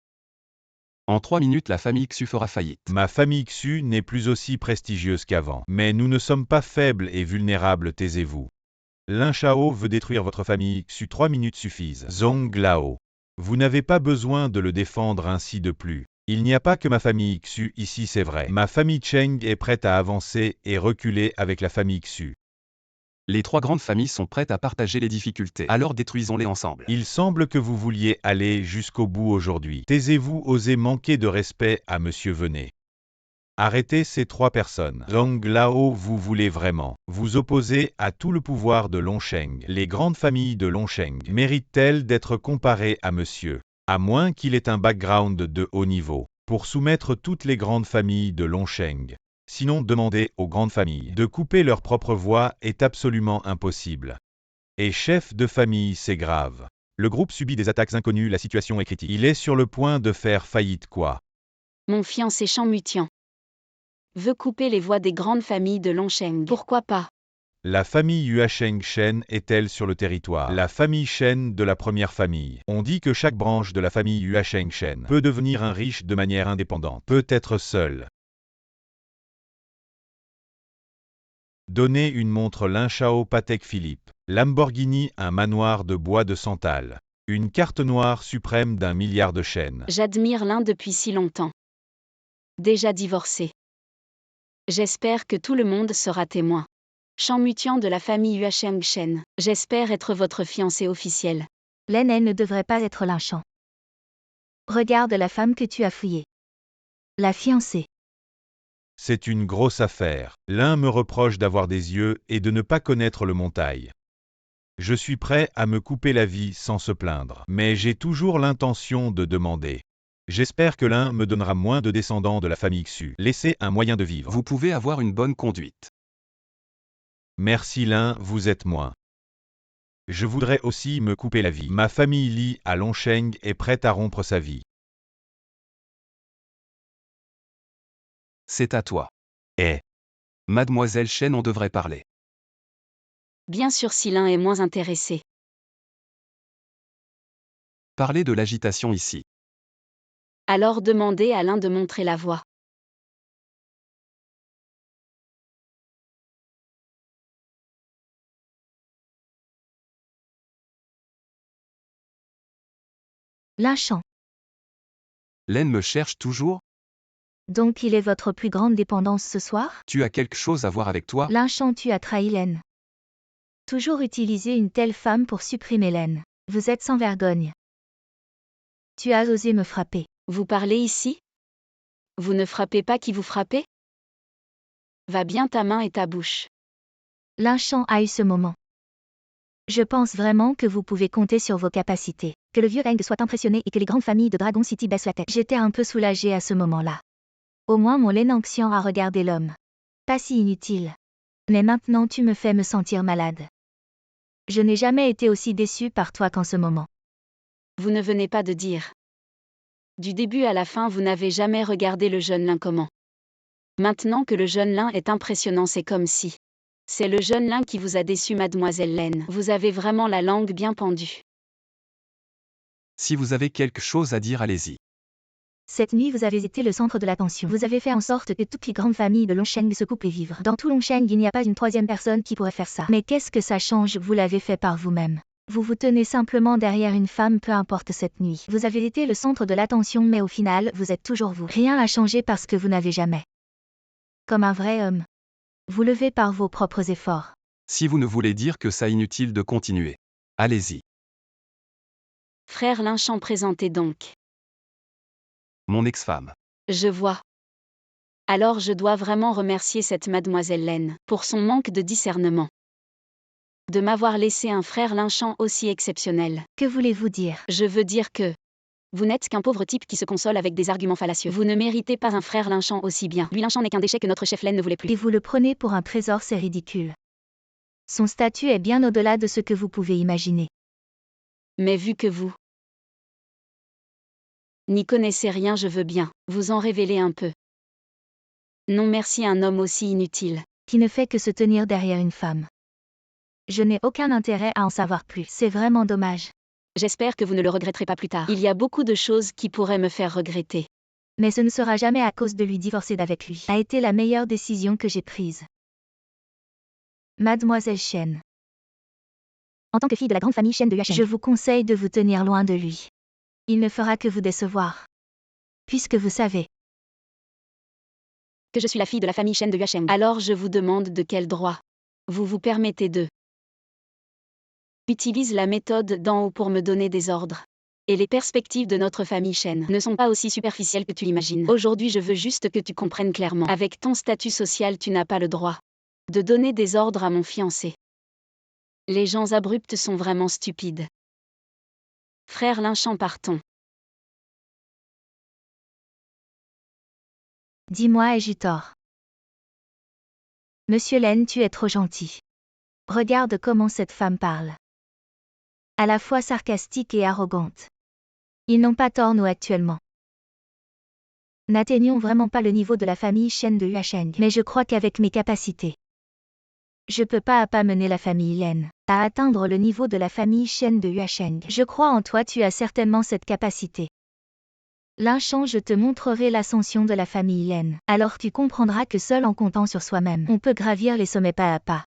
En 3 minutes, la famille Xu fera faillite. Ma famille Xu n'est plus aussi prestigieuse qu'avant. Mais nous ne sommes pas faibles et vulnérables, taisez-vous. Lin Shao veut détruire votre famille Xu, 3 minutes suffisent. Zonglao. Vous n'avez pas besoin de le défendre ainsi de plus. Il n'y a pas que ma famille Xu ici, c'est vrai. Ma famille Cheng est prête à avancer et reculer avec la famille Xu. Les 3 grandes familles sont prêtes à partager les difficultés, alors détruisons-les ensemble. Il semble que vous vouliez aller jusqu'au bout aujourd'hui. Taisez-vous, osez manquer de respect à monsieur Venez. Arrêtez ces 3 personnes. Zonglao, vous voulez vraiment vous opposer à tout le pouvoir de Longsheng. Les grandes familles de Longsheng méritent-elles d'être comparées à monsieur? À moins qu'il ait un background de haut niveau, pour soumettre toutes les grandes familles de Longsheng. Sinon, demander aux grandes familles de couper leur propre voix est absolument impossible. Et chef de famille, c'est grave. Le groupe subit des attaques inconnues, la situation est critique. Il est sur le point de faire faillite quoi. Mon fiancé Shan veut couper les voix des grandes familles de Longsheng. Pourquoi pas? La famille Yuasheng Shen est-elle sur le territoire? La famille Shen de la première famille. On dit que chaque branche de la famille Yuasheng Shen peut devenir un riche de manière indépendante, peut être seul. Donnez une montre Lin Shao Patek Philippe. Lamborghini, un manoir de bois de santal. Une carte noire suprême d'1 milliard de chaînes. J'admire l'un depuis si longtemps. Déjà divorcé. J'espère que tout le monde sera témoin. Shan Mutian de la famille Yuasheng Shen. J'espère être votre fiancé officiel. Len, elle ne devrait pas être Lin Shan. Regarde la femme que tu as fouillée. La fiancée. C'est une grosse affaire. L'un me reproche d'avoir des yeux et de ne pas connaître le montagne. Je suis prêt à me couper la vie sans se plaindre. Mais j'ai toujours l'intention de demander. J'espère que l'un me donnera moins de descendants de la famille Xu. Laissez un moyen de vivre. Vous pouvez avoir une bonne conduite. Merci l'un, vous êtes moins. Je voudrais aussi me couper la vie. Ma famille Li à Longsheng est prête à rompre sa vie. C'est à toi. Eh. Mademoiselle Shen, on devrait parler. Bien sûr, si l'un est moins intéressé. Parlez de l'agitation ici. Alors demandez à l'un de montrer la voie. Lin Shan. Len me cherche toujours? Donc il est votre plus grande dépendance ce soir? Tu as quelque chose à voir avec toi? Lin Shan, tu as trahi Len. Toujours utiliser une telle femme pour supprimer Len. Vous êtes sans vergogne. Tu as osé me frapper. Vous parlez ici? Vous ne frappez pas qui vous frappez? Va bien ta main et ta bouche. Lin Shan a eu ce moment. Je pense vraiment que vous pouvez compter sur vos capacités. Que le vieux Heng soit impressionné et que les grandes familles de Dragon City baissent la tête. J'étais un peu soulagée à ce moment-là. Au moins mon Len Xian a regardé l'homme. Pas si inutile. Mais maintenant tu me fais me sentir malade. Je n'ai jamais été aussi déçue par toi qu'en ce moment. Vous ne venez pas de dire. Du début à la fin, vous n'avez jamais regardé le jeune Lin comment. Maintenant que le jeune Lin est impressionnant, c'est comme si. C'est le jeune Lin qui vous a déçu, mademoiselle Len. Vous avez vraiment la langue bien pendue. Si vous avez quelque chose à dire, allez-y. Cette nuit vous avez été le centre de l'attention. Vous avez fait en sorte que toutes les grandes familles de Longsheng se coupent et vivent. Dans tout Longsheng, il n'y a pas une troisième personne qui pourrait faire ça. Mais qu'est-ce que ça change? Vous l'avez fait par vous-même. Vous vous tenez simplement derrière une femme, peu importe cette nuit. Vous avez été le centre de l'attention, mais au final, vous êtes toujours vous. Rien n'a changé parce que vous n'avez jamais. Comme un vrai homme. Vous levez par vos propres efforts. Si vous ne voulez dire que ça inutile de continuer. Allez-y. Frère Lin Shan, présentez donc. Mon ex-femme. Je vois. Alors je dois vraiment remercier cette mademoiselle Len pour son manque de discernement. De m'avoir laissé un frère Lin Shan aussi exceptionnel. Que voulez-vous dire? Je veux dire que vous n'êtes qu'un pauvre type qui se console avec des arguments fallacieux. Vous ne méritez pas un frère Lin Shan aussi bien. Lui, Lin Shan n'est qu'un déchet que notre chef Len ne voulait plus. Et vous le prenez pour un trésor, c'est ridicule. Son statut est bien au-delà de ce que vous pouvez imaginer. Mais vu que vous n'y connaissez rien, je veux bien vous en révéler un peu. Non merci un homme aussi inutile. Qui ne fait que se tenir derrière une femme. Je n'ai aucun intérêt à en savoir plus. C'est vraiment dommage. J'espère que vous ne le regretterez pas plus tard. Il y a beaucoup de choses qui pourraient me faire regretter. Mais ce ne sera jamais à cause de lui divorcer d'avec lui. A été la meilleure décision que j'ai prise. Mademoiselle Chen. En tant que fille de la grande famille Chen de Yuasheng, je vous conseille de vous tenir loin de lui. Il ne fera que vous décevoir. Puisque vous savez que je suis la fille de la famille Chen de Yuasheng. Alors je vous demande de quel droit vous vous permettez de utilise la méthode d'en haut pour me donner des ordres. Et les perspectives de notre famille Chen ne sont pas aussi superficielles que tu l'imagines. Aujourd'hui je veux juste que tu comprennes clairement. Avec ton statut social tu n'as pas le droit de donner des ordres à mon fiancé. Les gens abrupts sont vraiment stupides. Frère Linchamp, partons. Dis-moi, ai-je eu tort? Monsieur Len, tu es trop gentil. Regarde comment cette femme parle. À la fois sarcastique et arrogante. Ils n'ont pas tort nous actuellement. N'atteignons vraiment pas le niveau de la famille Chen de Yuasheng, mais je crois qu'avec mes capacités, je peux pas à pas mener la famille Len à atteindre le niveau de la famille Chen de Yuasheng. Je crois en toi, tu as certainement cette capacité. Linchamp, je te montrerai l'ascension de la famille Len. Alors tu comprendras que seul en comptant sur soi-même, on peut gravir les sommets pas à pas.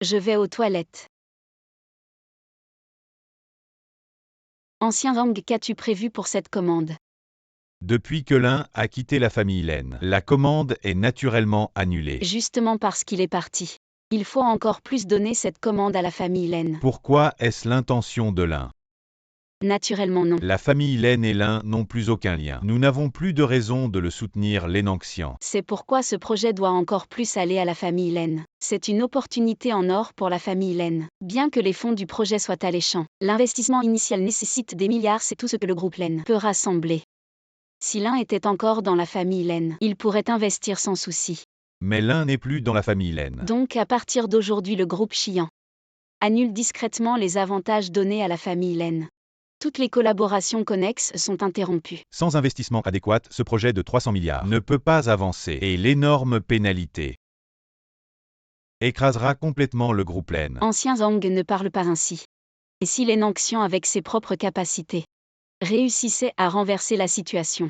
Je vais aux toilettes. Ancien Wang, qu'as-tu prévu pour cette commande? Depuis que l'un a quitté la famille Len, la commande est naturellement annulée. Justement parce qu'il est parti. Il faut encore plus donner cette commande à la famille Len. Pourquoi est-ce l'intention de l'un? Naturellement non. La famille Len et l'un n'ont plus aucun lien. Nous n'avons plus de raison de le soutenir, Lénanxian. C'est pourquoi ce projet doit encore plus aller à la famille Len. C'est une opportunité en or pour la famille Len. Bien que les fonds du projet soient alléchants, l'investissement initial nécessite des milliards, c'est tout ce que le groupe Len peut rassembler. Si l'un était encore dans la famille Len, il pourrait investir sans souci. Mais l'un n'est plus dans la famille Len. Donc à partir d'aujourd'hui le groupe Xi'an annule discrètement les avantages donnés à la famille Len. Toutes les collaborations connexes sont interrompues. Sans investissement adéquat, ce projet de 300 milliards ne peut pas avancer et l'énorme pénalité écrasera complètement le groupe Len. Ancien Zhang ne parle pas ainsi. Et si Lénanxian avec ses propres capacités réussissait à renverser la situation?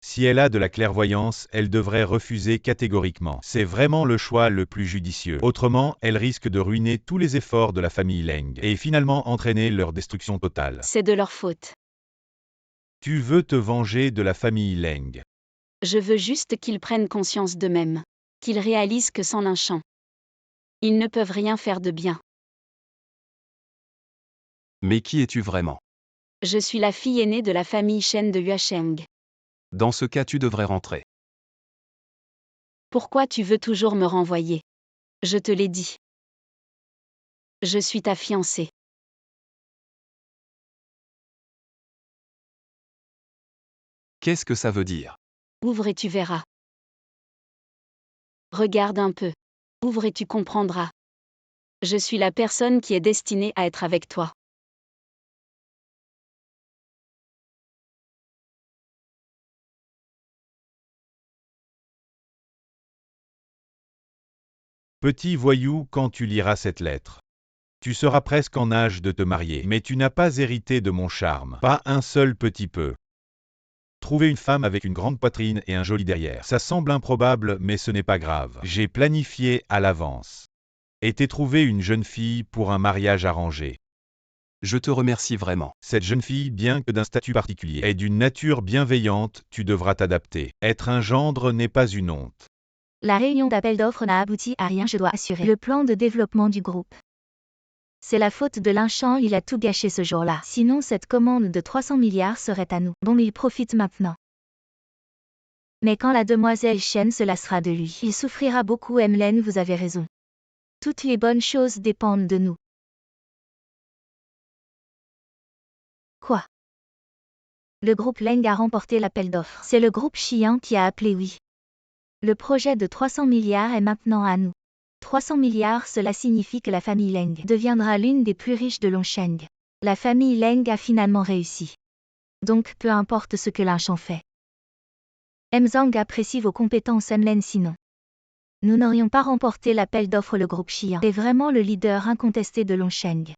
Si elle a de la clairvoyance, elle devrait refuser catégoriquement. C'est vraiment le choix le plus judicieux. Autrement, elle risque de ruiner tous les efforts de la famille Leng et finalement entraîner leur destruction totale. C'est de leur faute. Tu veux te venger de la famille Leng. Je veux juste qu'ils prennent conscience d'eux-mêmes. Qu'ils réalisent que sans Linchamp, ils ne peuvent rien faire de bien. Mais qui es-tu vraiment? Je suis la fille aînée de la famille Chen de Yuasheng. Dans ce cas, tu devrais rentrer. Pourquoi tu veux toujours me renvoyer? Je te l'ai dit. Je suis ta fiancée. Qu'est-ce que ça veut dire? Ouvre et tu verras. Regarde un peu. Ouvre et tu comprendras. Je suis la personne qui est destinée à être avec toi. Petit voyou, quand tu liras cette lettre, tu seras presque en âge de te marier, mais tu n'as pas hérité de mon charme, pas un seul petit peu. Trouver une femme avec une grande poitrine et un joli derrière, ça semble improbable, mais ce n'est pas grave. J'ai planifié à l'avance. Et t'ai trouvé une jeune fille pour un mariage arrangé. Je te remercie vraiment. Cette jeune fille, bien que d'un statut particulier, est d'une nature bienveillante, tu devras t'adapter. Être un gendre n'est pas une honte. La réunion d'appel d'offres n'a abouti à rien, je dois assurer le plan de développement du groupe. C'est la faute de Linchamp, il a tout gâché ce jour-là. Sinon cette commande de 300 milliards serait à nous, dont il profite maintenant. Mais quand la demoiselle Chen se lassera de lui, il souffrira beaucoup. Len, vous avez raison. Toutes les bonnes choses dépendent de nous. Quoi? Le groupe Leng a remporté l'appel d'offres. C'est le groupe Xi'an qui a appelé oui. Le projet de 300 milliards est maintenant à nous. 300 milliards, cela signifie que la famille Leng deviendra l'une des plus riches de Longsheng. La famille Leng a finalement réussi. Donc peu importe ce que Linchamp fait. Mzang apprécie vos compétences Mlen sinon. Nous n'aurions pas remporté l'appel d'offres le groupe Xi'an. T'es vraiment le leader incontesté de Longsheng.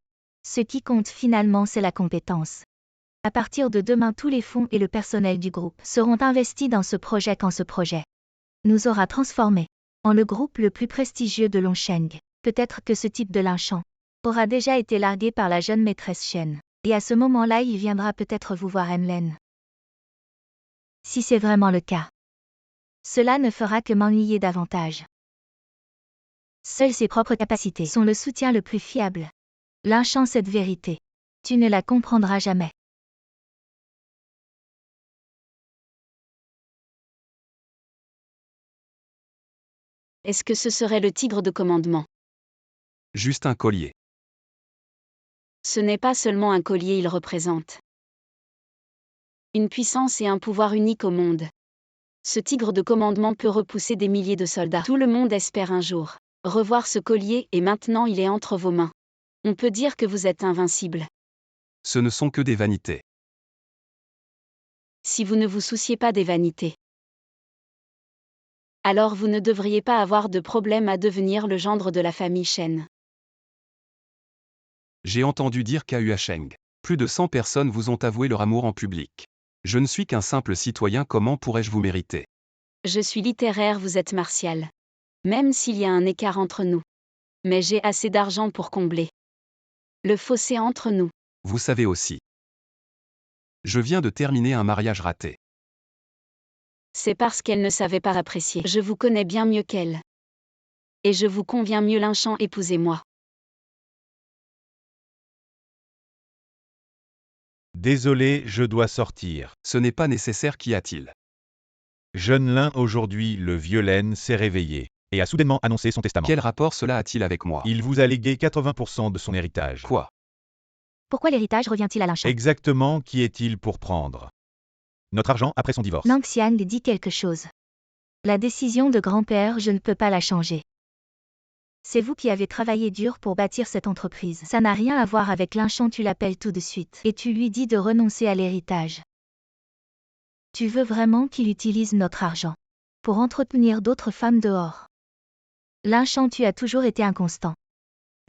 Ce qui compte finalement c'est la compétence. À partir de demain tous les fonds et le personnel du groupe seront investis dans ce projet quand ce projet nous aura transformés en le groupe le plus prestigieux de Longsheng. Peut-être que ce type de Linchan aura déjà été largué par la jeune maîtresse Shen. Et à ce moment-là il viendra peut-être vous voir Mlen. Si c'est vraiment le cas, cela ne fera que m'ennuyer davantage. Seules ses propres capacités sont le soutien le plus fiable. Linchan cette vérité. Tu ne la comprendras jamais. Est-ce que ce serait le tigre de commandement? Juste un collier. Ce n'est pas seulement un collier, il représente une puissance et un pouvoir unique au monde. Ce tigre de commandement peut repousser des milliers de soldats. Tout le monde espère un jour revoir ce collier et maintenant il est entre vos mains. On peut dire que vous êtes invincible. Ce ne sont que des vanités. Si vous ne vous souciez pas des vanités, alors vous ne devriez pas avoir de problème à devenir le gendre de la famille Shen. J'ai entendu dire qu'à Huacheng, plus de 100 personnes vous ont avoué leur amour en public. Je ne suis qu'un simple citoyen, comment pourrais-je vous mériter? Je suis littéraire, vous êtes martial. Même s'il y a un écart entre nous. Mais j'ai assez d'argent pour combler le fossé entre nous. Vous savez aussi. Je viens de terminer un mariage raté. C'est parce qu'elle ne savait pas apprécier. Je vous connais bien mieux qu'elle. Et je vous conviens mieux, Linchan, épousez-moi. Désolé, je dois sortir. Ce n'est pas nécessaire, qu'y a-t-il? Jeune Lin aujourd'hui, le vieux Len s'est réveillé et a soudainement annoncé son testament. Quel rapport cela a-t-il avec moi? Il vous a légué 80% de son héritage. Quoi? Pourquoi l'héritage revient-il à Linchan? Exactement, qui est-il pour prendre notre argent après son divorce? Nangxiang dit quelque chose. La décision de grand-père, je ne peux pas la changer. C'est vous qui avez travaillé dur pour bâtir cette entreprise. Ça n'a rien à voir avec Linchan, tu l'appelles tout de suite. Et tu lui dis de renoncer à l'héritage. Tu veux vraiment qu'il utilise notre argent pour entretenir d'autres femmes dehors. Linchan, tu as toujours été inconstant.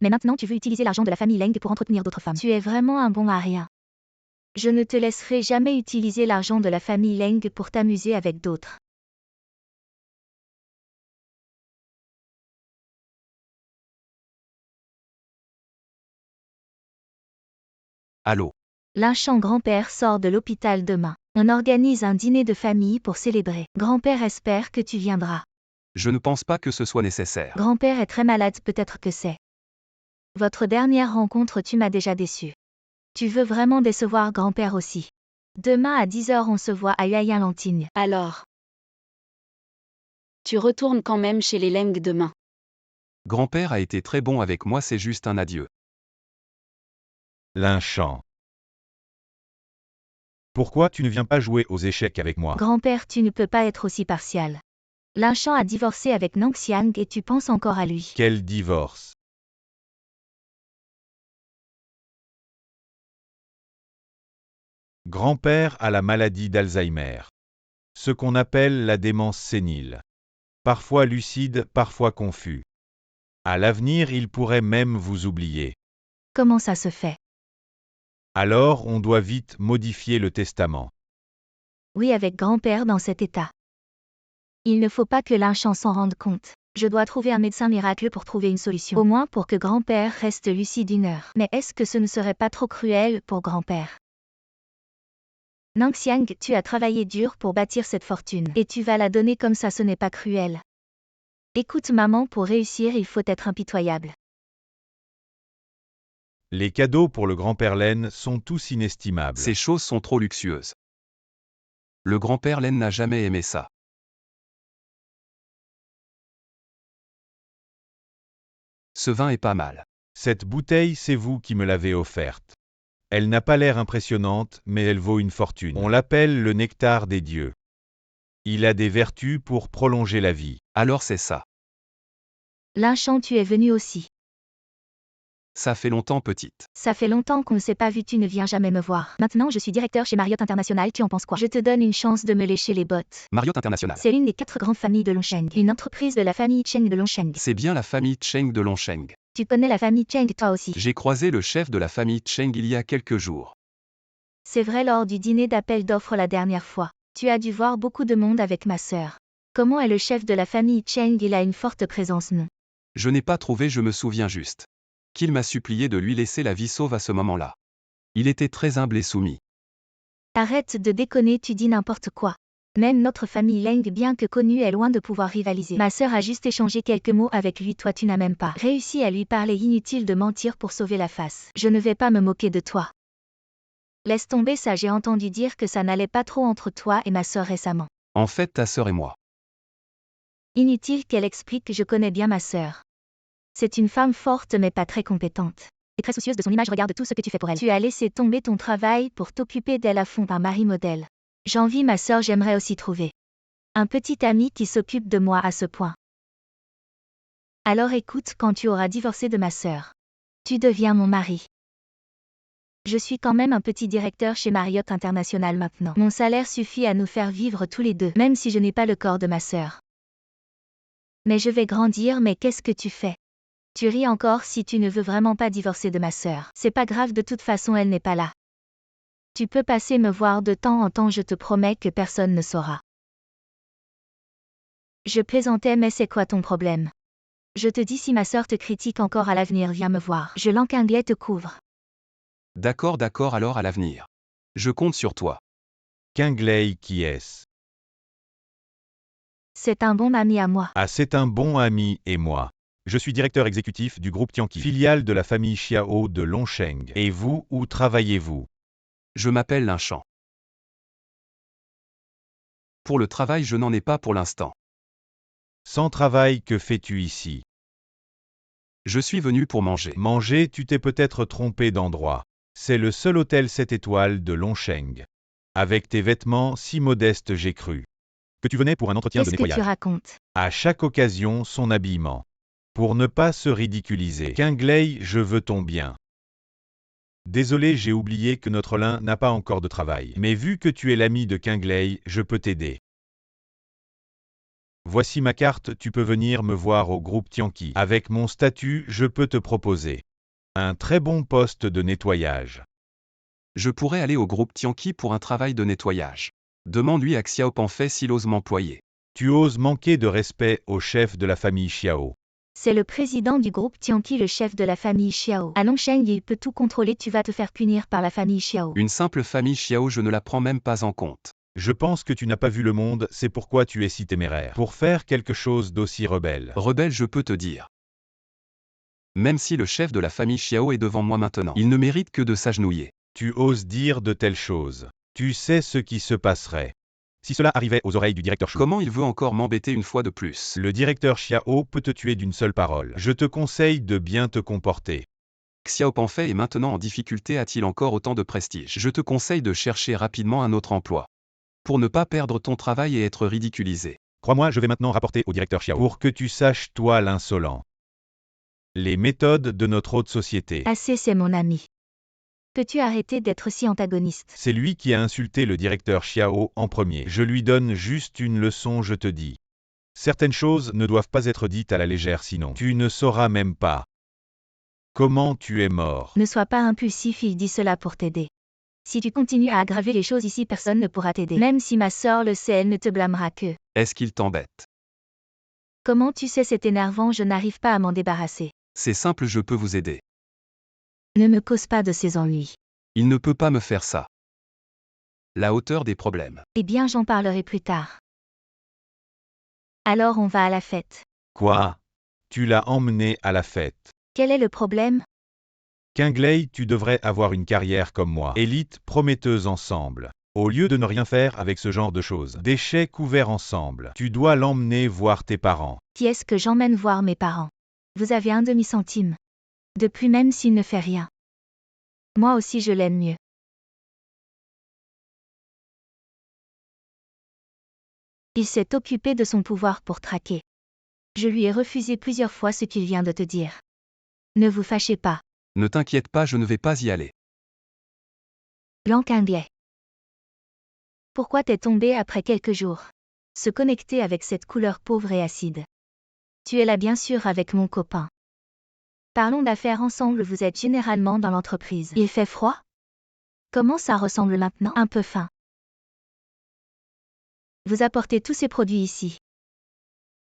Mais maintenant tu veux utiliser l'argent de la famille Leng pour entretenir d'autres femmes. Tu es vraiment un bon à rien. Je ne te laisserai jamais utiliser l'argent de la famille Leng pour t'amuser avec d'autres. Allô? Linchan, grand-père sort de l'hôpital demain. On organise un dîner de famille pour célébrer. Grand-père espère que tu viendras. Je ne pense pas que ce soit nécessaire. Grand-père est très malade, peut-être que c'est votre dernière rencontre, tu m'as déjà déçu. Tu veux vraiment décevoir grand-père aussi. Demain à 10h on se voit à Huayan-Lantigne. Alors, tu retournes quand même chez les Leng demain. Grand-père a été très bon avec moi, c'est juste un adieu. Linchan. Pourquoi tu ne viens pas jouer aux échecs avec moi? Grand-père, tu ne peux pas être aussi partial. Linchan a divorcé avec Nangxiang et tu penses encore à lui. Quel divorce? Grand-père a la maladie d'Alzheimer. Ce qu'on appelle la démence sénile. Parfois lucide, parfois confus. À l'avenir, il pourrait même vous oublier. Comment ça se fait? Alors, on doit vite modifier le testament. Oui, avec grand-père dans cet état. Il ne faut pas que Linchan s'en rende compte. Je dois trouver un médecin miracle pour trouver une solution. Au moins pour que grand-père reste lucide 1 heure. Mais est-ce que ce ne serait pas trop cruel pour grand-père? Nangxiang, tu as travaillé dur pour bâtir cette fortune. Et tu vas la donner comme ça, ce n'est pas cruel. Écoute maman, pour réussir il faut être impitoyable. Les cadeaux pour le grand-père Len sont tous inestimables. Ces choses sont trop luxueuses. Le grand-père Len n'a jamais aimé ça. Ce vin est pas mal. Cette bouteille, c'est vous qui me l'avez offerte. Elle n'a pas l'air impressionnante, mais elle vaut une fortune. On l'appelle le nectar des dieux. Il a des vertus pour prolonger la vie. Alors c'est ça. Linchan, tu es venu aussi. Ça fait longtemps, petite. Ça fait longtemps qu'on ne s'est pas vu, tu ne viens jamais me voir. Maintenant, je suis directeur chez Marriott International, tu en penses quoi? Je te donne une chance de me lécher les bottes. Marriott International. C'est l'une des 4 grandes familles de Longsheng, une entreprise de la famille Cheng de Longsheng. C'est bien la famille Cheng de Longsheng. Tu connais la famille Cheng toi aussi? J'ai croisé le chef de la famille Cheng il y a quelques jours. C'est vrai lors du dîner d'appel d'offres la dernière fois. Tu as dû voir beaucoup de monde avec ma sœur. Comment est le chef de la famille Cheng? Il a une forte présence, non? Je n'ai pas trouvé, je me souviens juste qu'il m'a supplié de lui laisser la vie sauve à ce moment-là. Il était très humble et soumis. Arrête de déconner, tu dis n'importe quoi. Même notre famille Leng, bien que connue, est loin de pouvoir rivaliser. Ma sœur a juste échangé quelques mots avec lui, toi tu n'as même pas réussi à lui parler. Inutile de mentir pour sauver la face. Je ne vais pas me moquer de toi. Laisse tomber ça, j'ai entendu dire que ça n'allait pas trop entre toi et ma sœur récemment. En fait, ta sœur et moi. Inutile qu'elle explique que je connais bien ma sœur. C'est une femme forte mais pas très compétente. Et très soucieuse de son image, regarde tout ce que tu fais pour elle. Tu as laissé tomber ton travail pour t'occuper d'elle à fond, un mari modèle. J'envie ma sœur, j'aimerais aussi trouver un petit ami qui s'occupe de moi à ce point. Alors écoute, quand tu auras divorcé de ma sœur, tu deviens mon mari. Je suis quand même un petit directeur chez Marriott International maintenant. Mon salaire suffit à nous faire vivre tous les deux, même si je n'ai pas le corps de ma sœur. Mais je vais grandir, mais qu'est-ce que tu fais? Tu ris encore, si tu ne veux vraiment pas divorcer de ma sœur. C'est pas grave, de toute façon elle n'est pas là. Tu peux passer me voir de temps en temps, je te promets que personne ne saura. Je plaisantais, mais c'est quoi ton problème? Je te dis, si ma sœur te critique encore à l'avenir, viens me voir. Je l'enquinglet te couvre. D'accord, alors à l'avenir. Je compte sur toi. Kingley, qui est-ce? C'est un bon ami à moi. Ah, c'est un bon ami, et moi. Je suis directeur exécutif du groupe Tianqi, filiale de la famille Xiao de Longsheng. Et vous, où travaillez-vous? Je m'appelle Linchan. Pour le travail, je n'en ai pas pour l'instant. Sans travail, que fais-tu ici? Je suis venu pour manger. Manger, tu t'es peut-être trompé d'endroit. C'est le seul hôtel 7 étoiles de Longsheng. Avec tes vêtements si modestes, j'ai cru que tu venais pour un entretien de Qu'est-ce que nettoyage. tu racontes? À chaque occasion, son habillement. Pour ne pas se ridiculiser. Kingley, je veux ton bien. Désolé, j'ai oublié que notre lin n'a pas encore de travail. Mais vu que tu es l'ami de Kingley, je peux t'aider. Voici ma carte, tu peux venir me voir au groupe Tianqi. Avec mon statut, je peux te proposer un très bon poste de nettoyage. Je pourrais aller au groupe Tianqi pour un travail de nettoyage. Demande-lui à Xiao Panfei s'il ose m'employer. Tu oses manquer de respect au chef de la famille Xiao. C'est le président du groupe Tianqi, le chef de la famille Xiao. À Longsheng, il peut tout contrôler, tu vas te faire punir par la famille Xiao. Une simple famille Xiao, je ne la prends même pas en compte. Je pense que tu n'as pas vu le monde, c'est pourquoi tu es si téméraire. Pour faire quelque chose d'aussi rebelle. Rebelle, je peux te dire. Même si le chef de la famille Xiao est devant moi maintenant, il ne mérite que de s'agenouiller. Tu oses dire de telles choses. Tu sais ce qui se passerait si cela arrivait aux oreilles du directeur Shu. Comment il veut encore m'embêter une fois de plus? Le directeur Xiao peut te tuer d'une seule parole. Je te conseille de bien te comporter. Xiao Panfei est maintenant en difficulté, a-t-il encore autant de prestige? Je te conseille de chercher rapidement un autre emploi. Pour ne pas perdre ton travail et être ridiculisé. Crois-moi, je vais maintenant rapporter au directeur Xiao. Pour que tu saches, toi l'insolent. Les méthodes de notre haute société. Assez, c'est mon ami. Peux-tu arrêter d'être si antagoniste? C'est lui qui a insulté le directeur Xiao en premier. Je lui donne juste une leçon, je te dis. Certaines choses ne doivent pas être dites à la légère, sinon tu ne sauras même pas comment tu es mort. Ne sois pas impulsif, il dit cela pour t'aider. Si tu continues à aggraver les choses ici, personne ne pourra t'aider. Même si ma sœur le sait, elle ne te blâmera que. Est-ce qu'il t'embête? Comment tu sais, c'est énervant, je n'arrive pas à m'en débarrasser. C'est simple, je peux vous aider. Ne me cause pas de ces ennuis. Il ne peut pas me faire ça. La hauteur des problèmes. Eh bien, j'en parlerai plus tard. Alors on va à la fête. Quoi? Tu l'as emmené à la fête. Quel est le problème? Kingley, tu devrais avoir une carrière comme moi. Élite, prometteuse ensemble. Au lieu de ne rien faire avec ce genre de choses. Déchets couverts ensemble. Tu dois l'emmener voir tes parents. Qui est-ce que j'emmène voir mes parents? Vous avez un demi-centime. De plus, même s'il ne fait rien. Moi aussi je l'aime mieux. Il s'est occupé de son pouvoir pour traquer. Je lui ai refusé plusieurs fois ce qu'il vient de te dire. Ne vous fâchez pas. Ne t'inquiète pas, je ne vais pas y aller. Lankingley. Pourquoi t'es tombé après quelques jours? Se connecter avec cette couleur pauvre et acide. Tu es là bien sûr avec mon copain. Parlons d'affaires ensemble, vous êtes généralement dans l'entreprise. Il fait froid? Comment ça ressemble maintenant? Un peu fin. Vous apportez tous ces produits ici.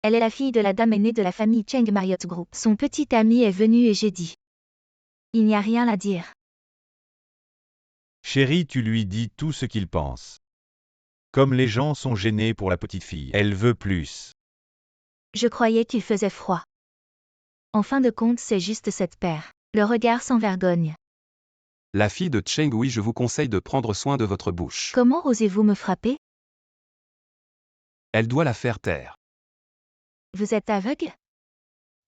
Elle est la fille de la dame aînée de la famille Cheng Marriott Group. Son petit ami est venu et j'ai dit. Il n'y a rien à dire. Chérie, tu lui dis tout ce qu'il pense. Comme les gens sont gênés pour la petite fille, elle veut plus. Je croyais qu'il faisait froid. En fin de compte, c'est juste cette paire. Le regard sans vergogne. La fille de Cheng, oui, je vous conseille de prendre soin de votre bouche. Comment osez-vous me frapper? Elle doit la faire taire. Vous êtes aveugle?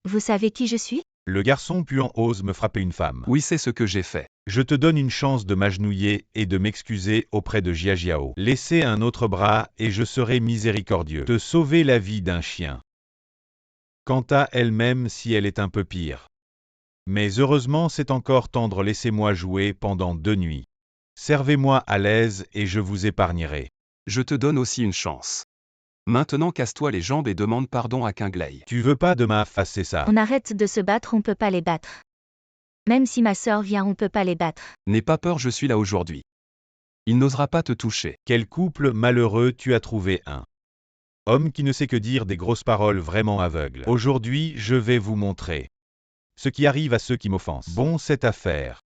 Vous savez qui je suis? Le garçon puant ose me frapper une femme. Oui, c'est ce que j'ai fait. Je te donne une chance de m'agenouiller et de m'excuser auprès de Jia Jiao. Laissez un autre bras et je serai miséricordieux. Te sauver la vie d'un chien. Quant à elle-même, si elle est un peu pire. Mais heureusement, c'est encore tendre, laissez-moi jouer pendant 2 nuits. Servez-moi à l'aise et je vous épargnerai. Je te donne aussi une chance. Maintenant, casse-toi les jambes et demande pardon à Kingley. Tu veux pas de ma face, c'est ça? On arrête de se battre, on peut pas les battre. Même si ma sœur vient, on peut pas les battre. N'aie pas peur, je suis là aujourd'hui. Il n'osera pas te toucher. Quel couple malheureux tu as trouvé un. Homme qui ne sait que dire des grosses paroles vraiment aveugles. Aujourd'hui, je vais vous montrer ce qui arrive à ceux qui m'offensent. Bon, cette affaire.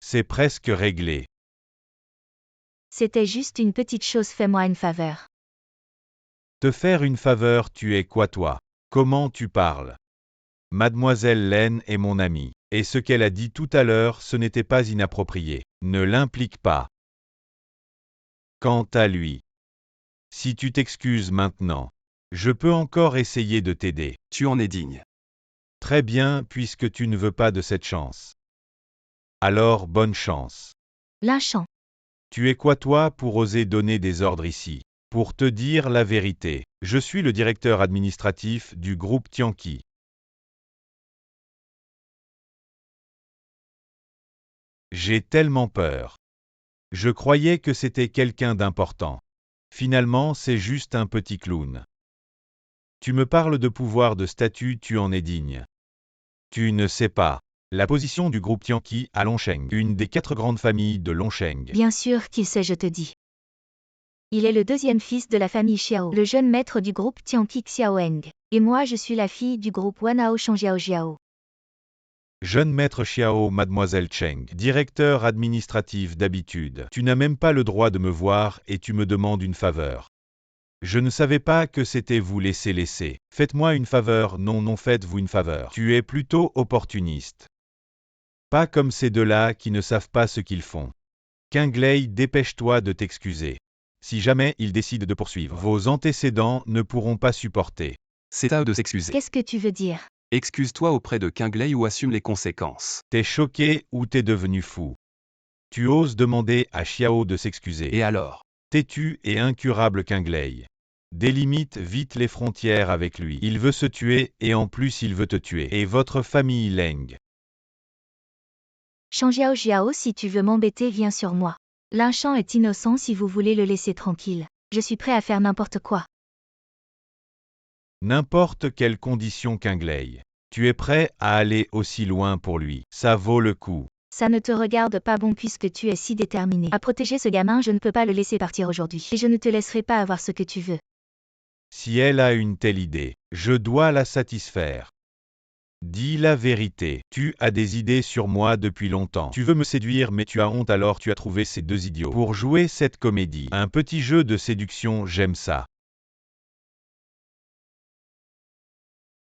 C'est presque réglé. C'était juste une petite chose, fais-moi une faveur. Te faire une faveur, tu es quoi toi? Comment tu parles? Mademoiselle Len est mon amie. Et ce qu'elle a dit tout à l'heure, ce n'était pas inapproprié. Ne l'implique pas. Quant à lui. Si tu t'excuses maintenant, je peux encore essayer de t'aider. Tu en es digne. Très bien, puisque tu ne veux pas de cette chance. Alors bonne chance. Lynchant. Tu es quoi toi pour oser donner des ordres ici? Pour te dire la vérité, je suis le directeur administratif du groupe Tianqi. J'ai tellement peur. Je croyais que c'était quelqu'un d'important. Finalement, c'est juste un petit clown. Tu me parles de pouvoir, de statut, tu en es digne. Tu ne sais pas. La position du groupe Tianqi à Longsheng, une des 4 grandes familles de Longsheng. Bien sûr qu'il sait, je te dis. Il est le deuxième fils de la famille Xiao, le jeune maître du groupe Tianqi Xiaoeng. Et moi je suis la fille du groupe Wanao Shangjiao Jiao. Jeune maître Xiao, mademoiselle Cheng, directeur administratif d'habitude. Tu n'as même pas le droit de me voir et tu me demandes une faveur. Je ne savais pas que c'était vous, laisser. Faites-moi une faveur, non, faites-vous une faveur. Tu es plutôt opportuniste. Pas comme ces deux-là qui ne savent pas ce qu'ils font. Kingley, dépêche-toi de t'excuser. Si jamais ils décident de poursuivre, vos antécédents ne pourront pas supporter. C'est à eux de s'excuser. Qu'est-ce que tu veux dire? Excuse-toi auprès de Kingley ou assume les conséquences. T'es choqué ou t'es devenu fou? Tu oses demander à Xiao de s'excuser. Et alors? Têtu et incurable Kingley. Délimite vite les frontières avec lui. Il veut se tuer et en plus il veut te tuer. Et votre famille Leng. Shangjiao Jiao, si tu veux m'embêter, viens sur moi. Lynchant est innocent, si vous voulez le laisser tranquille. Je suis prêt à faire n'importe quoi. N'importe quelle condition, Kingley. Tu es prêt à aller aussi loin pour lui. Ça vaut le coup. Ça ne te regarde pas, bon, puisque tu es si déterminé à protéger ce gamin, je ne peux pas le laisser partir aujourd'hui. Et je ne te laisserai pas avoir ce que tu veux. Si elle a une telle idée, je dois la satisfaire. Dis la vérité, tu as des idées sur moi depuis longtemps. Tu veux me séduire mais tu as honte, alors tu as trouvé ces 2 idiots pour jouer cette comédie. Un petit jeu de séduction, j'aime ça.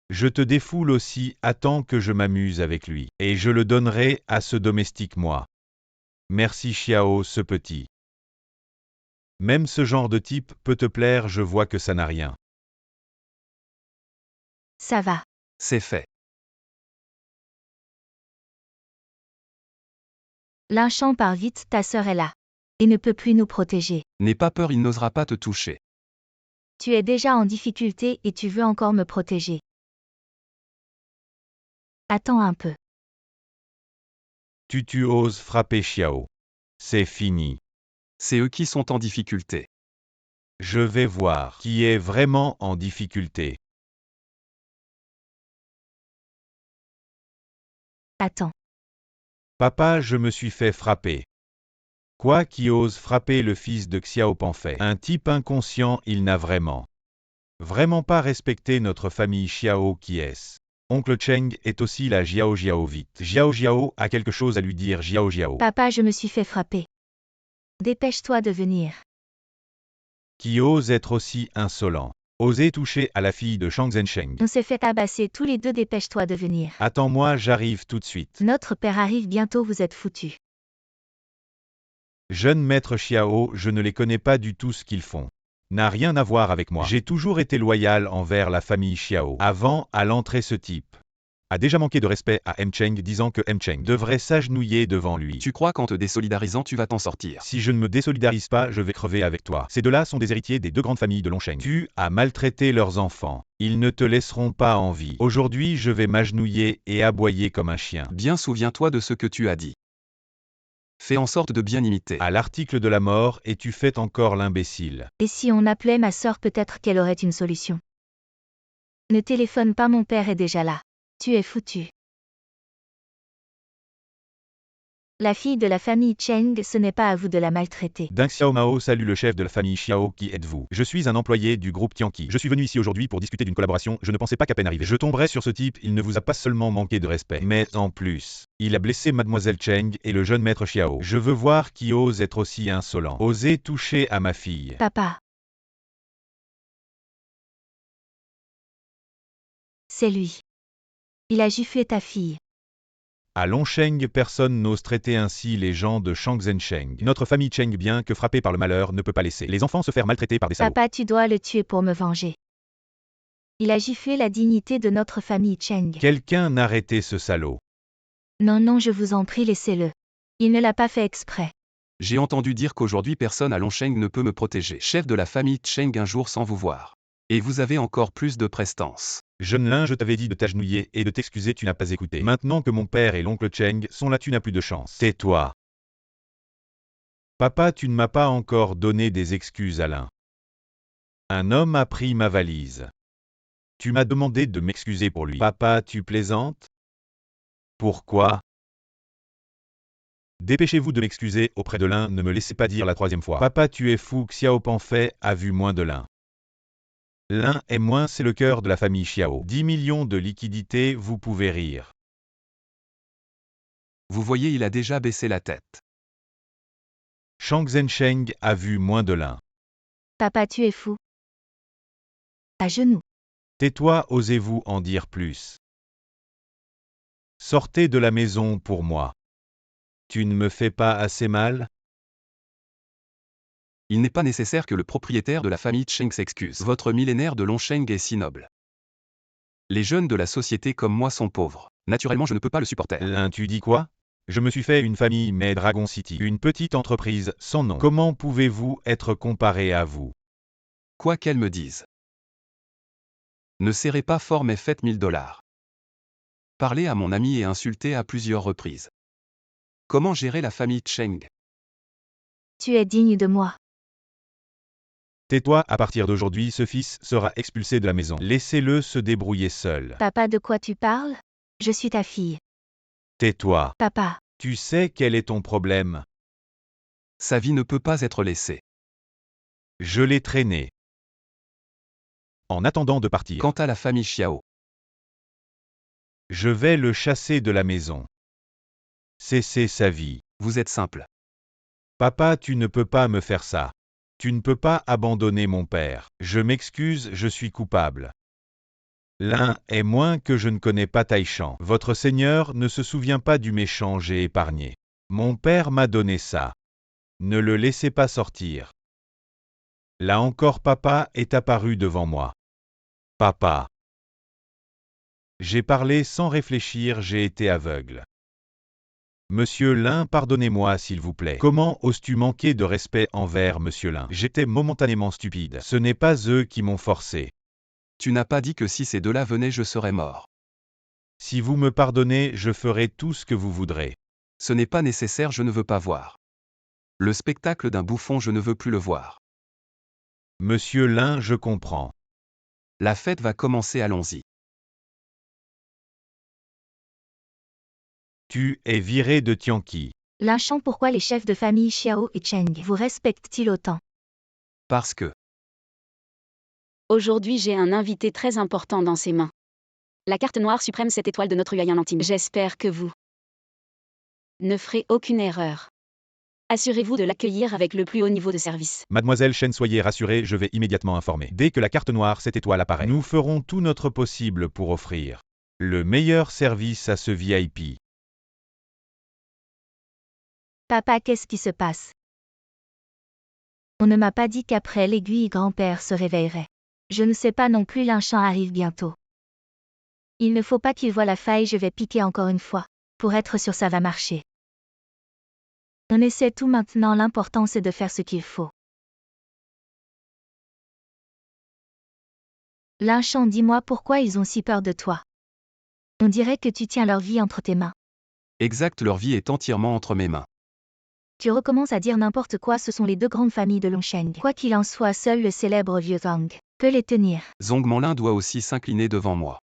Je te défoule aussi, attends que je m'amuse avec lui. Et je le donnerai à ce domestique, moi. Merci Xiao, ce petit. Même ce genre de type peut te plaire, je vois que ça n'a rien. Ça va. C'est fait. Lynchant, part vite, ta sœur est là. Et ne peut plus nous protéger. N'aie pas peur, il n'osera pas te toucher. Tu es déjà en difficulté et tu veux encore me protéger. Attends un peu. Tu oses frapper Xiao. C'est fini. C'est eux qui sont en difficulté. Je vais voir qui est vraiment en difficulté. Attends. Papa, je me suis fait frapper. Quoi qui ose frapper le fils de Xiao Panfei? Un type inconscient, il n'a vraiment pas respecté notre famille Xiao qui est. Oncle Cheng est aussi la Jiao Jiao vite. Jiao Jiao a quelque chose à lui dire Jiao Jiao. Papa, je me suis fait frapper. Dépêche-toi de venir. Qui ose être aussi insolent. Oser toucher à la fille de Shang Zhensheng. On s'est fait tabasser tous les deux, dépêche-toi de venir. Attends-moi, j'arrive tout de suite. Notre père arrive bientôt, vous êtes foutus. Jeune maître Xiao, je ne les connais pas du tout ce qu'ils font. N'a rien à voir avec moi. J'ai toujours été loyal envers la famille Xiao. Avant, à l'entrée ce type a déjà manqué de respect à M. Cheng disant que M. Cheng devrait s'agenouiller devant lui. Tu crois qu'en te désolidarisant tu vas t'en sortir? Si je ne me désolidarise pas, je vais crever avec toi. Ces deux-là sont des héritiers des deux grandes familles de Longsheng. Tu as maltraité leurs enfants. Ils ne te laisseront pas en vie. Aujourd'hui, je vais m'agenouiller et aboyer comme un chien. Bien souviens-toi de ce que tu as dit. Fais en sorte de bien imiter. À l'article de la mort, et tu fais encore l'imbécile. Et si on appelait ma sœur, peut-être qu'elle aurait une solution. Ne téléphone pas, mon père est déjà là. Tu es foutu. La fille de la famille Cheng, ce n'est pas à vous de la maltraiter. Deng Xiaomao salue le chef de la famille Xiao. Qui êtes-vous? Je suis un employé du groupe Tianqi. Je suis venu ici aujourd'hui pour discuter d'une collaboration. Je ne pensais pas qu'à peine arrivé, je tomberais sur ce type. Il ne vous a pas seulement manqué de respect, mais en plus, il a blessé mademoiselle Cheng et le jeune maître Xiao. Je veux voir qui ose être aussi insolent. Oser toucher à ma fille. Papa. C'est lui. Il a giflé ta fille. À Longsheng, personne n'ose traiter ainsi les gens de Shang Zhensheng. Notre famille Cheng, bien que frappée par le malheur, ne peut pas laisser les enfants se faire maltraiter par des salauds. Papa, tu dois le tuer pour me venger. Il a giflé la dignité de notre famille Cheng. Quelqu'un arrêtez ce salaud. Non, non, je vous en prie, laissez-le. Il ne l'a pas fait exprès. J'ai entendu dire qu'aujourd'hui personne à Longsheng ne peut me protéger. Chef de la famille Cheng un jour sans vous voir. Et vous avez encore plus de prestance. Jeune lin, je t'avais dit de t'agenouiller et de t'excuser, tu n'as pas écouté. Maintenant que mon père et l'oncle Cheng sont là, tu n'as plus de chance. Tais-toi. Papa, tu ne m'as pas encore donné des excuses, Alain. Un homme a pris ma valise. Tu m'as demandé de m'excuser pour lui. Papa, tu plaisantes? Pourquoi? Dépêchez-vous de m'excuser auprès de l'un, ne me laissez pas dire la troisième fois. Papa, tu es fou, Xiao Panfei a vu moins de l'un. L'un est moins, c'est le cœur de la famille Xiao. 10 millions de liquidités, vous pouvez rire. Vous voyez, il a déjà baissé la tête. Shang Zhensheng a vu moins de l'un. Papa, tu es fou. À genoux. Tais-toi, osez-vous en dire plus? Sortez de la maison pour moi. Tu ne me fais pas assez mal? Il n'est pas nécessaire que le propriétaire de la famille Cheng s'excuse. Votre millénaire de Longsheng est si noble. Les jeunes de la société comme moi sont pauvres. Naturellement, je ne peux pas le supporter. L'un, tu dis quoi? Je me suis fait une famille mais Dragon City, une petite entreprise sans nom. Comment pouvez-vous être comparé à vous? Quoi qu'elle me dise. Ne serrez pas fort mais faites $1000. Parlez à mon ami et insultez à plusieurs reprises. Comment gérer la famille Cheng? Tu es digne de moi. Tais-toi, à partir d'aujourd'hui, ce fils sera expulsé de la maison. Laissez-le se débrouiller seul. Papa, de quoi tu parles? Je suis ta fille. Tais-toi. Papa. Tu sais quel est ton problème? Sa vie ne peut pas être laissée. Je l'ai traîné. En attendant de partir. Quant à la famille Xiao, Je vais le chasser de la maison. Cesser sa vie. vous êtes simple. Papa, tu ne peux pas me faire ça. Tu ne peux pas abandonner mon père. Je m'excuse, je suis coupable. L'un est moins que je ne connais pas Taishan. Votre Seigneur ne se souvient pas du méchant j'ai épargné. Mon père m'a donné ça. Ne le laissez pas sortir. Là encore papa est apparu devant moi. Papa. J'ai parlé sans réfléchir, j'ai été aveugle. Monsieur Lin, pardonnez-moi s'il vous plaît. Comment oses-tu manquer de respect envers Monsieur Lin? J'étais momentanément stupide. Ce n'est pas eux qui m'ont forcé. Tu n'as pas dit que si ces deux-là venaient je serais mort. Si vous me pardonnez, je ferai tout ce que vous voudrez. Ce n'est pas nécessaire, je ne veux pas voir. Le spectacle d'un bouffon, je ne veux plus le voir. Monsieur Lin, je comprends. La fête va commencer, allons-y. Tu es viré de Tianqi. Lynchant, pourquoi les chefs de famille Xiao et Cheng vous respectent-ils autant? Parce que, Aujourd'hui j'ai un invité très important dans ses mains. La carte noire suprême, cette étoile de notre Yuan intime. J'espère que vous ne ferez aucune erreur. Assurez-vous de l'accueillir avec le plus haut niveau de service. Mademoiselle Chen, soyez rassurée, je vais immédiatement informer. Dès que la carte noire, cette étoile apparaît, nous ferons tout notre possible pour offrir le meilleur service à ce VIP. Papa, qu'est-ce qui se passe? On ne m'a pas dit qu'après l'aiguille grand-père se réveillerait. Je ne sais pas non plus, Lynchant arrive bientôt. Il ne faut pas qu'il voie la faille, je vais piquer encore une fois. Pour être sûr ça va marcher. On essaie tout maintenant, l'important c'est de faire ce qu'il faut. Lynchant, dis-moi pourquoi ils ont si peur de toi. On dirait que tu tiens leur vie entre tes mains. exact, leur vie est entièrement entre mes mains. Tu recommences à dire n'importe quoi, ce sont les deux grandes familles de Longsheng. Quoi qu'il en soit, seul le célèbre vieux Zhang peut les tenir. Zhong Manlin doit aussi s'incliner devant moi.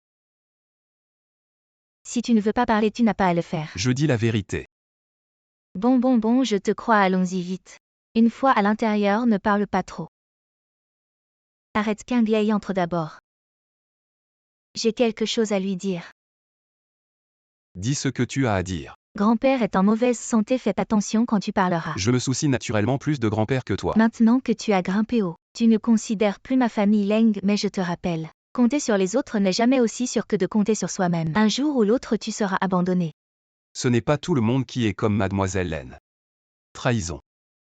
Si tu ne veux pas parler, tu n'as pas à le faire. Je dis la vérité. Bon, je te crois, allons-y vite. Une fois à l'intérieur, ne parle pas trop. Arrête qu'un vieil entre d'abord. J'ai quelque chose à lui dire. Dis ce que tu as à dire. Grand-père est en mauvaise santé, fais attention quand tu parleras. Je me soucie naturellement plus de grand-père que toi. Maintenant que tu as grimpé haut, tu ne considères plus ma famille Leng, mais je te rappelle. Compter sur les autres n'est jamais aussi sûr que de compter sur soi-même. Un jour ou l'autre tu seras abandonné. Ce n'est pas tout le monde qui est comme Mademoiselle Len. Trahison.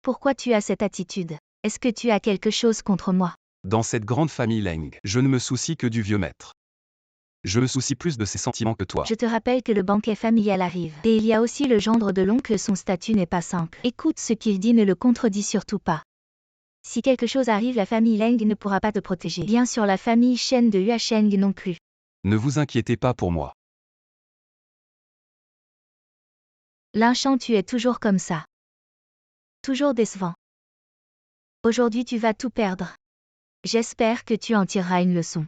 Pourquoi tu as cette attitude? Est-ce que tu as quelque chose contre moi? Dans cette grande famille Leng, je ne me soucie que du vieux maître. Je me soucie plus de ses sentiments que toi. Je te rappelle que le banquet familial arrive. Et il y a aussi le gendre de l'oncle, son statut n'est pas simple. Écoute ce qu'il dit, ne le contredis surtout pas. Si quelque chose arrive, la famille Leng ne pourra pas te protéger. Bien sûr, la famille Shen de Yuasheng non plus. Ne vous inquiétez pas pour moi. Lynchant, tu es toujours comme ça. Toujours décevant. Aujourd'hui tu vas tout perdre. J'espère que tu en tireras une leçon.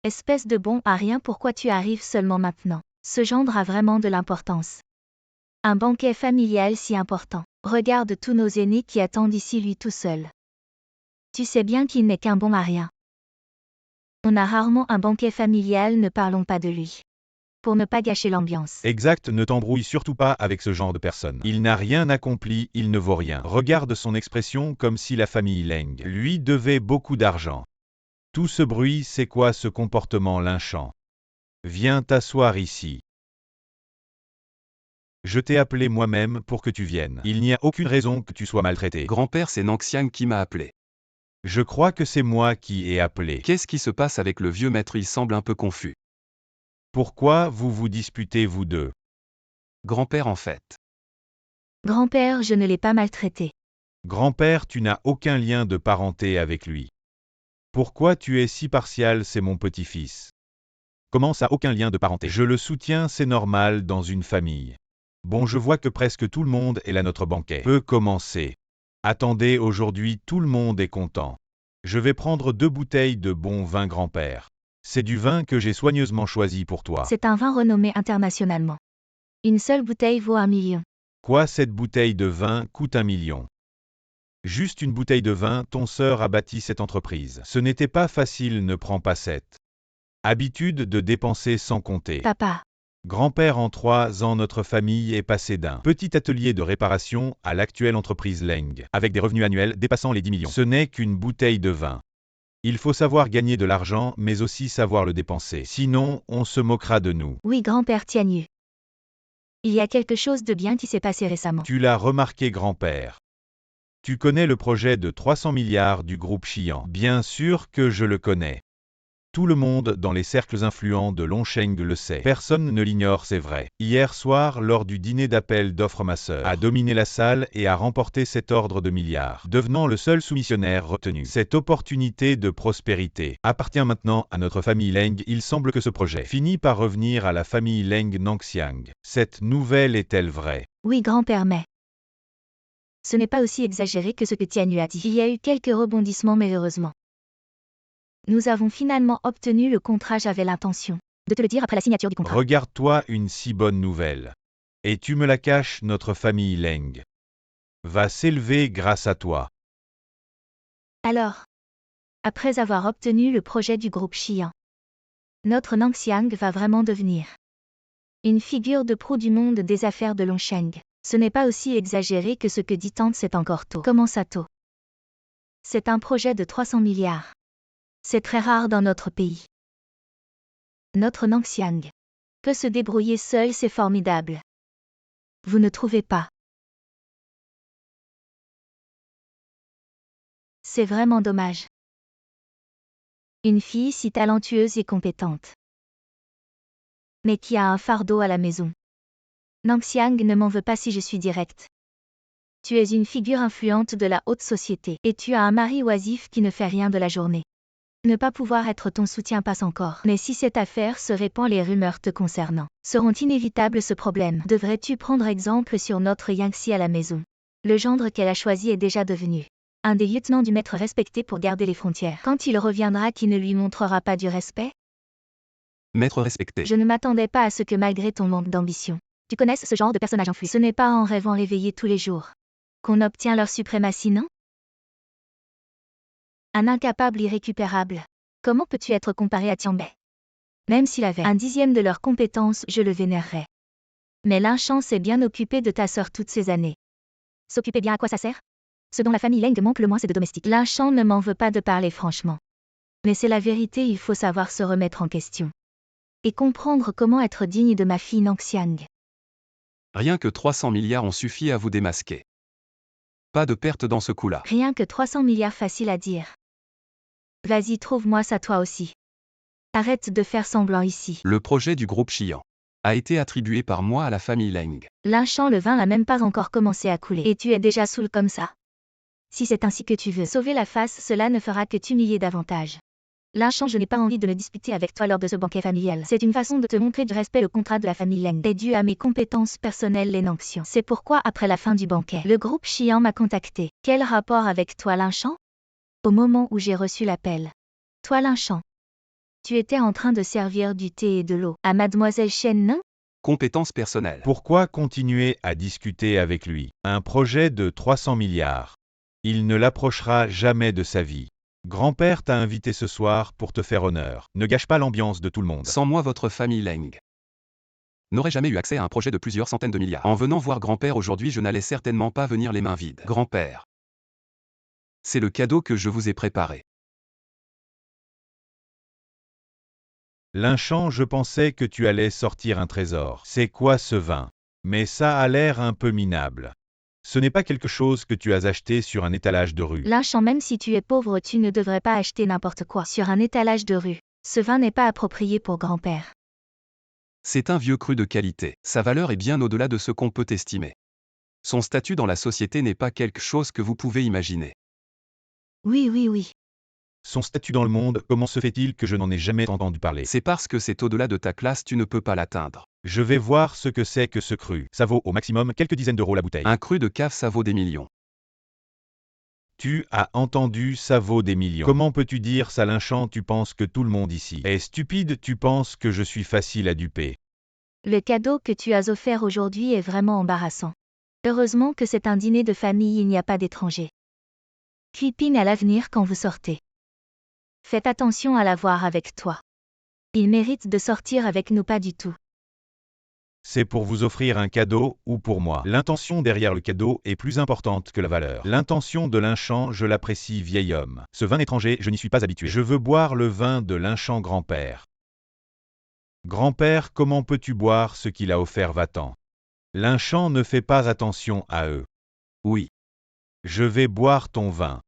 Espèce de bon à rien, pourquoi tu arrives seulement maintenant? Ce gendre a vraiment de l'importance. Un banquet familial si important. Regarde tous nos aînés qui attendent ici, lui tout seul. Tu sais bien qu'il n'est qu'un bon à rien. On a rarement un banquet familial, ne parlons pas de lui. Pour ne pas gâcher l'ambiance. Exact, ne t'embrouille surtout pas avec ce genre de personne. Il n'a rien accompli, il ne vaut rien. Regarde son expression comme si la famille Leng lui devait beaucoup d'argent. Tout ce bruit, c'est quoi ce comportement lynchant? Viens t'asseoir ici. Je t'ai appelé moi-même pour que tu viennes. Il n'y a aucune raison que tu sois maltraité. Grand-père, c'est Nangxiang qui m'a appelé. Je crois que c'est moi qui ai appelé. Qu'est-ce qui se passe avec le vieux maître? Il semble un peu confus. Pourquoi vous vous disputez vous deux? Grand-père, en fait. Grand-père, je ne l'ai pas maltraité. Grand-père, tu n'as aucun lien de parenté avec lui. Pourquoi tu es si partial, c'est mon petit-fils? Comment ça, aucun lien de parenté? Je le soutiens, c'est normal dans une famille. Bon, je vois que presque tout le monde est là, notre banquet peut commencer. Attendez, aujourd'hui tout le monde est content. Je vais prendre 2 bouteilles de bon vin, grand-père. C'est du vin que j'ai soigneusement choisi pour toi. C'est un vin renommé internationalement. Une seule bouteille vaut 1 million. Quoi, cette bouteille de vin coûte 1 million? Juste une bouteille de vin, ton sœur a bâti cette entreprise. Ce n'était pas facile, ne prends pas cette habitude de dépenser sans compter. Papa. Grand-père, en 3 ans, notre famille est passée d'un petit atelier de réparation à l'actuelle entreprise Leng, avec des revenus annuels dépassant les 10 millions. Ce n'est qu'une bouteille de vin. Il faut savoir gagner de l'argent, mais aussi savoir le dépenser. Sinon, on se moquera de nous. Oui, grand-père Tianyu. Il y a quelque chose de bien qui s'est passé récemment. Tu l'as remarqué, grand-père. Tu connais le projet de 300 milliards du groupe Xi'an. Bien sûr que je le connais. Tout le monde dans les cercles influents de Longsheng le sait. Personne ne l'ignore, c'est vrai. Hier soir, lors du dîner d'appel d'offres, ma sœur a dominé la salle et a remporté cet ordre de milliards, devenant le seul soumissionnaire retenu. Cette opportunité de prospérité appartient maintenant à notre famille Leng. Il semble que ce projet finit par revenir à la famille Leng Nangxiang. Cette nouvelle est-elle vraie? Oui, grand-père, mais ce n'est pas aussi exagéré que ce que Tianyu a dit. Il y a eu quelques rebondissements, mais heureusement. Nous avons finalement obtenu le contrat. J'avais l'intention de te le dire après la signature du contrat. Regarde-toi, une si bonne nouvelle. Et tu me la caches, notre famille Leng va s'élever grâce à toi. Alors, après avoir obtenu le projet du groupe Xi'an, notre Nangxiang va vraiment devenir une figure de proue du monde des affaires de Longsheng. Ce n'est pas aussi exagéré que ce que dit tante, c'est encore tôt. Comment ça tôt? C'est un projet de 300 milliards. C'est très rare dans notre pays. Notre Nangxiang peut se débrouiller seul, c'est formidable. Vous ne trouvez pas? C'est vraiment dommage. Une fille si talentueuse et compétente, mais qui a un fardeau à la maison. Nangxiang ne m'en veut pas si je suis directe. Tu es une figure influente de la haute société, et tu as un mari oisif qui ne fait rien de la journée. Ne pas pouvoir être ton soutien passe encore. Mais si cette affaire se répand, les rumeurs te concernant seront inévitables. Ce problème, devrais-tu prendre exemple sur notre Yangxi à la maison? Le gendre qu'elle a choisi est déjà devenu un des lieutenants du maître respecté pour garder les frontières. Quand il reviendra, qui ne lui montrera pas du respect? Maître respecté. Je ne m'attendais pas à ce que, malgré ton manque d'ambition, tu connaisses ce genre de personnage enfui. Ce n'est pas en rêvant réveillé tous les jours qu'on obtient leur suprématie, non? Un incapable irrécupérable. Comment peux-tu être comparé à Tianbei? Même s'il avait 1/10 de leurs compétences, je le vénérerais. Mais Linchan s'est bien occupé de ta sœur toutes ces années. S'occuper bien, à quoi ça sert? Ce dont la famille Leng manque le moins, c'est de domestiques. Linchan ne m'en veut pas de parler franchement. Mais c'est la vérité, il faut savoir se remettre en question. Et comprendre comment être digne de ma fille Nangxiang. Rien que 300 milliards ont suffi à vous démasquer. Pas de perte dans ce coup-là. Rien que 300 milliards, facile à dire. Vas-y, trouve-moi ça toi aussi. Arrête de faire semblant ici. Le projet du groupe Xi'an a été attribué par moi à la famille Leng. Linchan, le vin n'a même pas encore commencé à couler. Et tu es déjà saoul comme ça. Si c'est ainsi que tu veux sauver la face, cela ne fera que t'humilier davantage. Linchan, je n'ai pas envie de me disputer avec toi lors de ce banquet familial. C'est une façon de te montrer du respect. Le contrat de la famille Leng est dû à mes compétences personnelles, les Nangxiang. C'est pourquoi, après la fin du banquet, le groupe Xi'an m'a contacté. Quel rapport avec toi, Linchan? Au moment où j'ai reçu l'appel. Toi, Linchan, tu étais en train de servir du thé et de l'eau à Mademoiselle Chen, non? Compétences personnelles. Pourquoi continuer à discuter avec lui? Un projet de 300 milliards. Il ne l'approchera jamais de sa vie. Grand-père t'a invité ce soir pour te faire honneur. Ne gâche pas l'ambiance de tout le monde. Sans moi, votre famille Leng n'aurait jamais eu accès à un projet de plusieurs centaines de milliards. En venant voir grand-père aujourd'hui, je n'allais certainement pas venir les mains vides. Grand-père, c'est le cadeau que je vous ai préparé. Linchan, je pensais que tu allais sortir un trésor. C'est quoi ce vin? Mais ça a l'air un peu minable. Ce n'est pas quelque chose que tu as acheté sur un étalage de rue. Linchan, même si tu es pauvre, tu ne devrais pas acheter n'importe quoi sur un étalage de rue. Ce vin n'est pas approprié pour grand-père. C'est un vieux cru de qualité. Sa valeur est bien au-delà de ce qu'on peut estimer. Son statut dans la société n'est pas quelque chose que vous pouvez imaginer. Oui. Son statut dans le monde, comment se fait-il que je n'en ai jamais entendu parler? C'est parce que c'est au-delà de ta classe, tu ne peux pas l'atteindre. Je vais voir ce que c'est que ce cru. Ça vaut au maximum quelques dizaines d'euros la bouteille. Un cru de cave, ça vaut des millions. Tu as entendu, ça vaut des millions. Comment peux-tu dire ça, Linchan? Tu penses que tout le monde ici est stupide? Tu penses que je suis facile à duper? Le cadeau que tu as offert aujourd'hui est vraiment embarrassant. Heureusement que c'est un dîner de famille, il n'y a pas d'étrangers. Cuipine à l'avenir quand vous sortez. Faites attention à l'avoir avec toi. Il mérite de sortir avec nous, pas du tout. C'est pour vous offrir un cadeau, ou pour moi. L'intention derrière le cadeau est plus importante que la valeur. L'intention de Linchan, je l'apprécie, vieil homme. Ce vin étranger, je n'y suis pas habitué. Je veux boire le vin de Linchan, grand-père. Grand-père, comment peux-tu boire ce qu'il a offert, va-t'en? Linchan ne fait pas attention à eux. Oui. Je vais boire ton vin.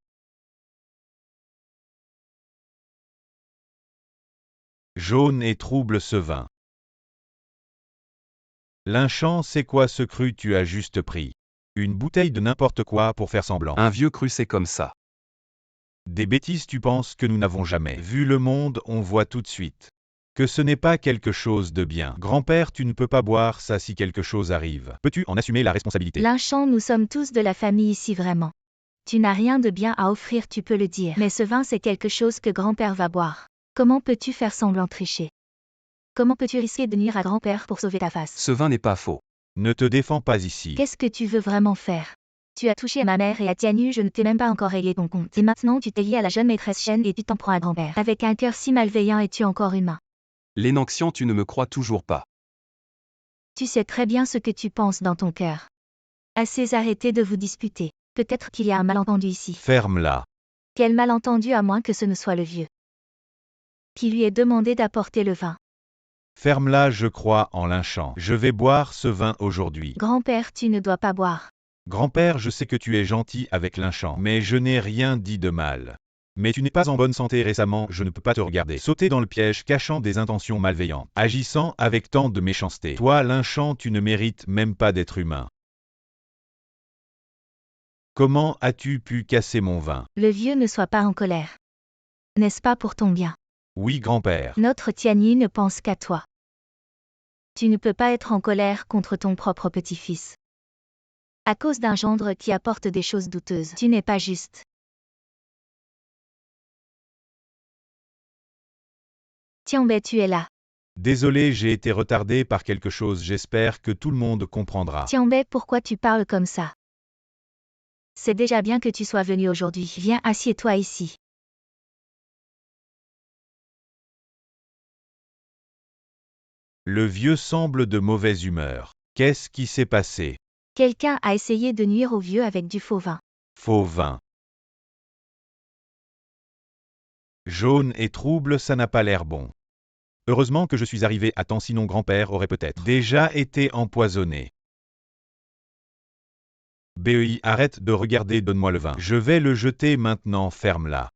Jaune et trouble ce vin. Lynchant, c'est quoi ce cru tu as juste pris? Une bouteille de n'importe quoi pour faire semblant. Un vieux cru c'est comme ça. Des bêtises tu penses que nous n'avons jamais vu le monde, on voit tout de suite. Que ce n'est pas quelque chose de bien. Grand-père, tu ne peux pas boire ça si quelque chose arrive. Peux-tu en assumer la responsabilité? Lynchant, nous sommes tous de la famille ici vraiment. Tu n'as rien de bien à offrir, tu peux le dire. Mais ce vin c'est quelque chose que grand-père va boire. Comment peux-tu faire semblant tricher? Comment peux-tu risquer de nuire à grand-père pour sauver ta face? Ce vin n'est pas faux. Ne te défends pas ici. Qu'est-ce que tu veux vraiment faire? Tu as touché à ma mère et à Tianu, je ne t'ai même pas encore réglé ton compte. Et maintenant tu t'es lié à la jeune maîtresse Chen et tu t'en prends à grand-père. Avec un cœur si malveillant es-tu encore humain? Lénanxian, tu ne me crois toujours pas. Tu sais très bien ce que tu penses dans ton cœur. Assez arrêtez de vous disputer. Peut-être qu'il y a un malentendu ici. Ferme-la. Quel malentendu à moins que ce ne soit le vieux qui lui ait demandé d'apporter le vin. Ferme-la, je crois en lynchant. Je vais boire ce vin aujourd'hui. Grand-père, tu ne dois pas boire. Grand-père, je sais que tu es gentil avec lynchant, mais je n'ai rien dit de mal. Mais tu n'es pas en bonne santé récemment, je ne peux pas te regarder sauter dans le piège cachant des intentions malveillantes, agissant avec tant de méchanceté. Toi, lynchant, tu ne mérites même pas d'être humain. Comment as-tu pu casser mon vin? Le vieux, ne sois pas en colère. N'est-ce pas pour ton bien? Oui, grand-père. Notre Tiani ne pense qu'à toi. Tu ne peux pas être en colère contre ton propre petit-fils. À cause d'un gendre qui apporte des choses douteuses. Tu n'es pas juste. Tianbei, tu es là. Désolé, j'ai été retardé par quelque chose, j'espère que tout le monde comprendra. Tianbei, pourquoi tu parles comme ça? C'est déjà bien que tu sois venu aujourd'hui. Viens, assieds-toi ici. Le vieux semble de mauvaise humeur. Qu'est-ce qui s'est passé? Quelqu'un a essayé de nuire au vieux avec du faux vin. Faux vin. Jaune et trouble, ça n'a pas l'air bon. Heureusement que je suis arrivé à temps, sinon grand-père aurait peut-être déjà été empoisonné. BEI, arrête de regarder, donne-moi le vin. Je vais le jeter maintenant, ferme-la.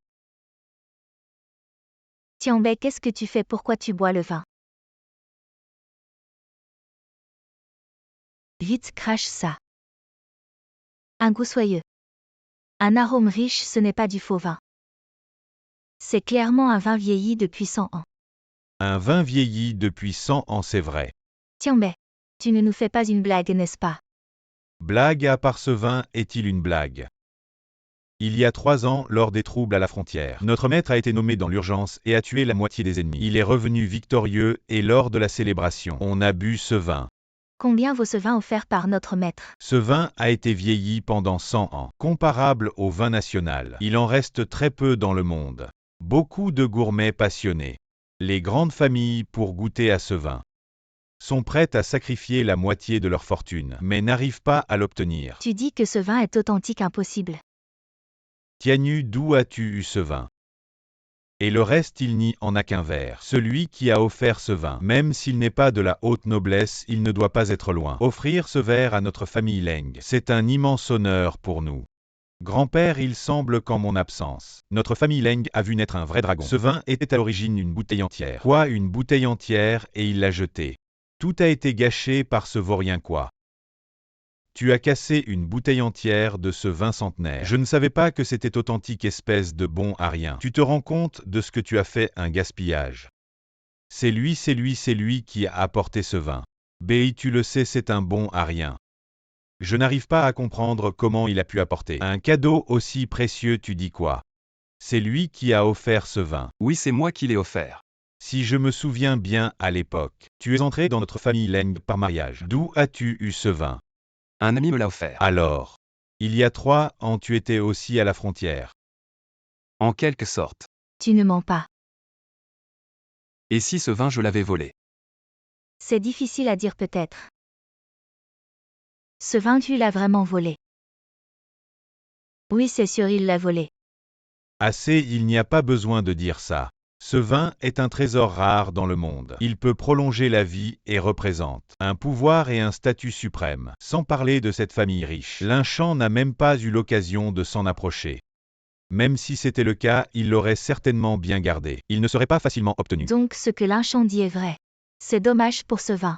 Tianbei, qu'est-ce que tu fais? Pourquoi tu bois le vin? Vite, crache ça. Un goût soyeux. Un arôme riche, ce n'est pas du faux vin. C'est clairement un vin vieilli depuis 100 ans. Un vin vieilli depuis 100 ans, c'est vrai. Tianbei, tu ne nous fais pas une blague, n'est-ce pas? Blague à part ce vin, est-il une blague? Il y a 3 ans, lors des troubles à la frontière, notre maître a été nommé dans l'urgence et a tué la moitié des ennemis. Il est revenu victorieux et lors de la célébration, on a bu ce vin. Combien vaut ce vin offert par notre maître? Ce vin a été vieilli pendant 100 ans, comparable au vin national. Il en reste très peu dans le monde. Beaucoup de gourmets passionnés. Les grandes familles, pour goûter à ce vin, sont prêtes à sacrifier la moitié de leur fortune, mais n'arrivent pas à l'obtenir. Tu dis que ce vin est authentique, impossible. Tianu, d'où as-tu eu ce vin? Et le reste, il n'y en a qu'un verre. Celui qui a offert ce vin, même s'il n'est pas de la haute noblesse, il ne doit pas être loin. Offrir ce verre à notre famille Leng, c'est un immense honneur pour nous. Grand-père, il semble qu'en mon absence, notre famille Leng a vu naître un vrai dragon. Ce vin était à l'origine une bouteille entière. Quoi, une bouteille entière, et il l'a jetée. Tout a été gâché par ce vaurien quoi. Tu as cassé une bouteille entière de ce vin centenaire. Je ne savais pas que c'était authentique, espèce de bon à rien. Tu te rends compte de ce que tu as fait, un gaspillage. C'est lui qui a apporté ce vin. Bei, tu le sais, c'est un bon à rien. Je n'arrive pas à comprendre comment il a pu apporter un cadeau aussi précieux, tu dis quoi? C'est lui qui a offert ce vin. Oui, c'est moi qui l'ai offert. Si je me souviens bien, à l'époque, tu es entré dans notre famille Leng par mariage. D'où as-tu eu ce vin? Un ami me l'a offert. Alors, il y a 3 ans, tu étais aussi à la frontière. En quelque sorte. Tu ne mens pas. Et si ce vin je l'avais volé? C'est difficile à dire peut-être. Ce vin, tu l'as vraiment volé. Oui, c'est sûr, il l'a volé. Assez, il n'y a pas besoin de dire ça. Ce vin est un trésor rare dans le monde. Il peut prolonger la vie et représente un pouvoir et un statut suprême. Sans parler de cette famille riche, Lynchant n'a même pas eu l'occasion de s'en approcher. Même si c'était le cas, il l'aurait certainement bien gardé. Il ne serait pas facilement obtenu. Donc ce que Lynchon dit est vrai. C'est dommage pour ce vin.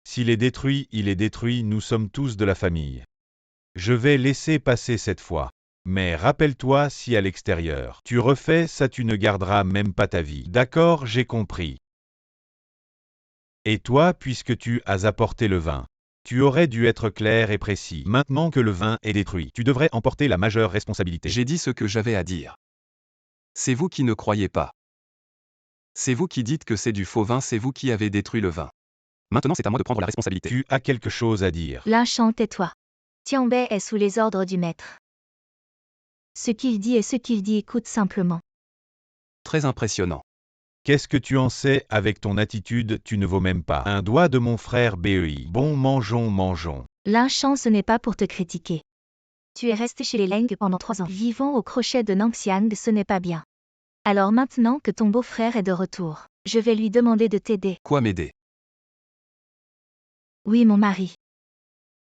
S'il est détruit, il est détruit, nous sommes tous de la famille. Je vais laisser passer cette fois. Mais rappelle-toi si à l'extérieur, tu refais ça, tu ne garderas même pas ta vie. D'accord, j'ai compris. Et toi, puisque tu as apporté le vin, tu aurais dû être clair et précis. Maintenant que le vin est détruit, tu devrais en porter la majeure responsabilité. J'ai dit ce que j'avais à dire. C'est vous qui ne croyez pas. C'est vous qui dites que c'est du faux vin, c'est vous qui avez détruit le vin. Maintenant c'est à moi de prendre la responsabilité. Tu as quelque chose à dire. Lynchon, tais-toi. Tianbei est sous les ordres du maître. Ce qu'il dit est ce qu'il dit, écoute simplement. Très impressionnant. Qu'est-ce que tu en sais avec ton attitude, tu ne vaux même pas un doigt de mon frère BEI. Bon, mangeons, mangeons. Lynchon, ce n'est pas pour te critiquer. Tu es resté chez les Leng pendant 3 ans. Vivant au crochet de Nangxiang, ce n'est pas bien. Alors maintenant que ton beau-frère est de retour, je vais lui demander de t'aider. Quoi m'aider? Oui, mon mari.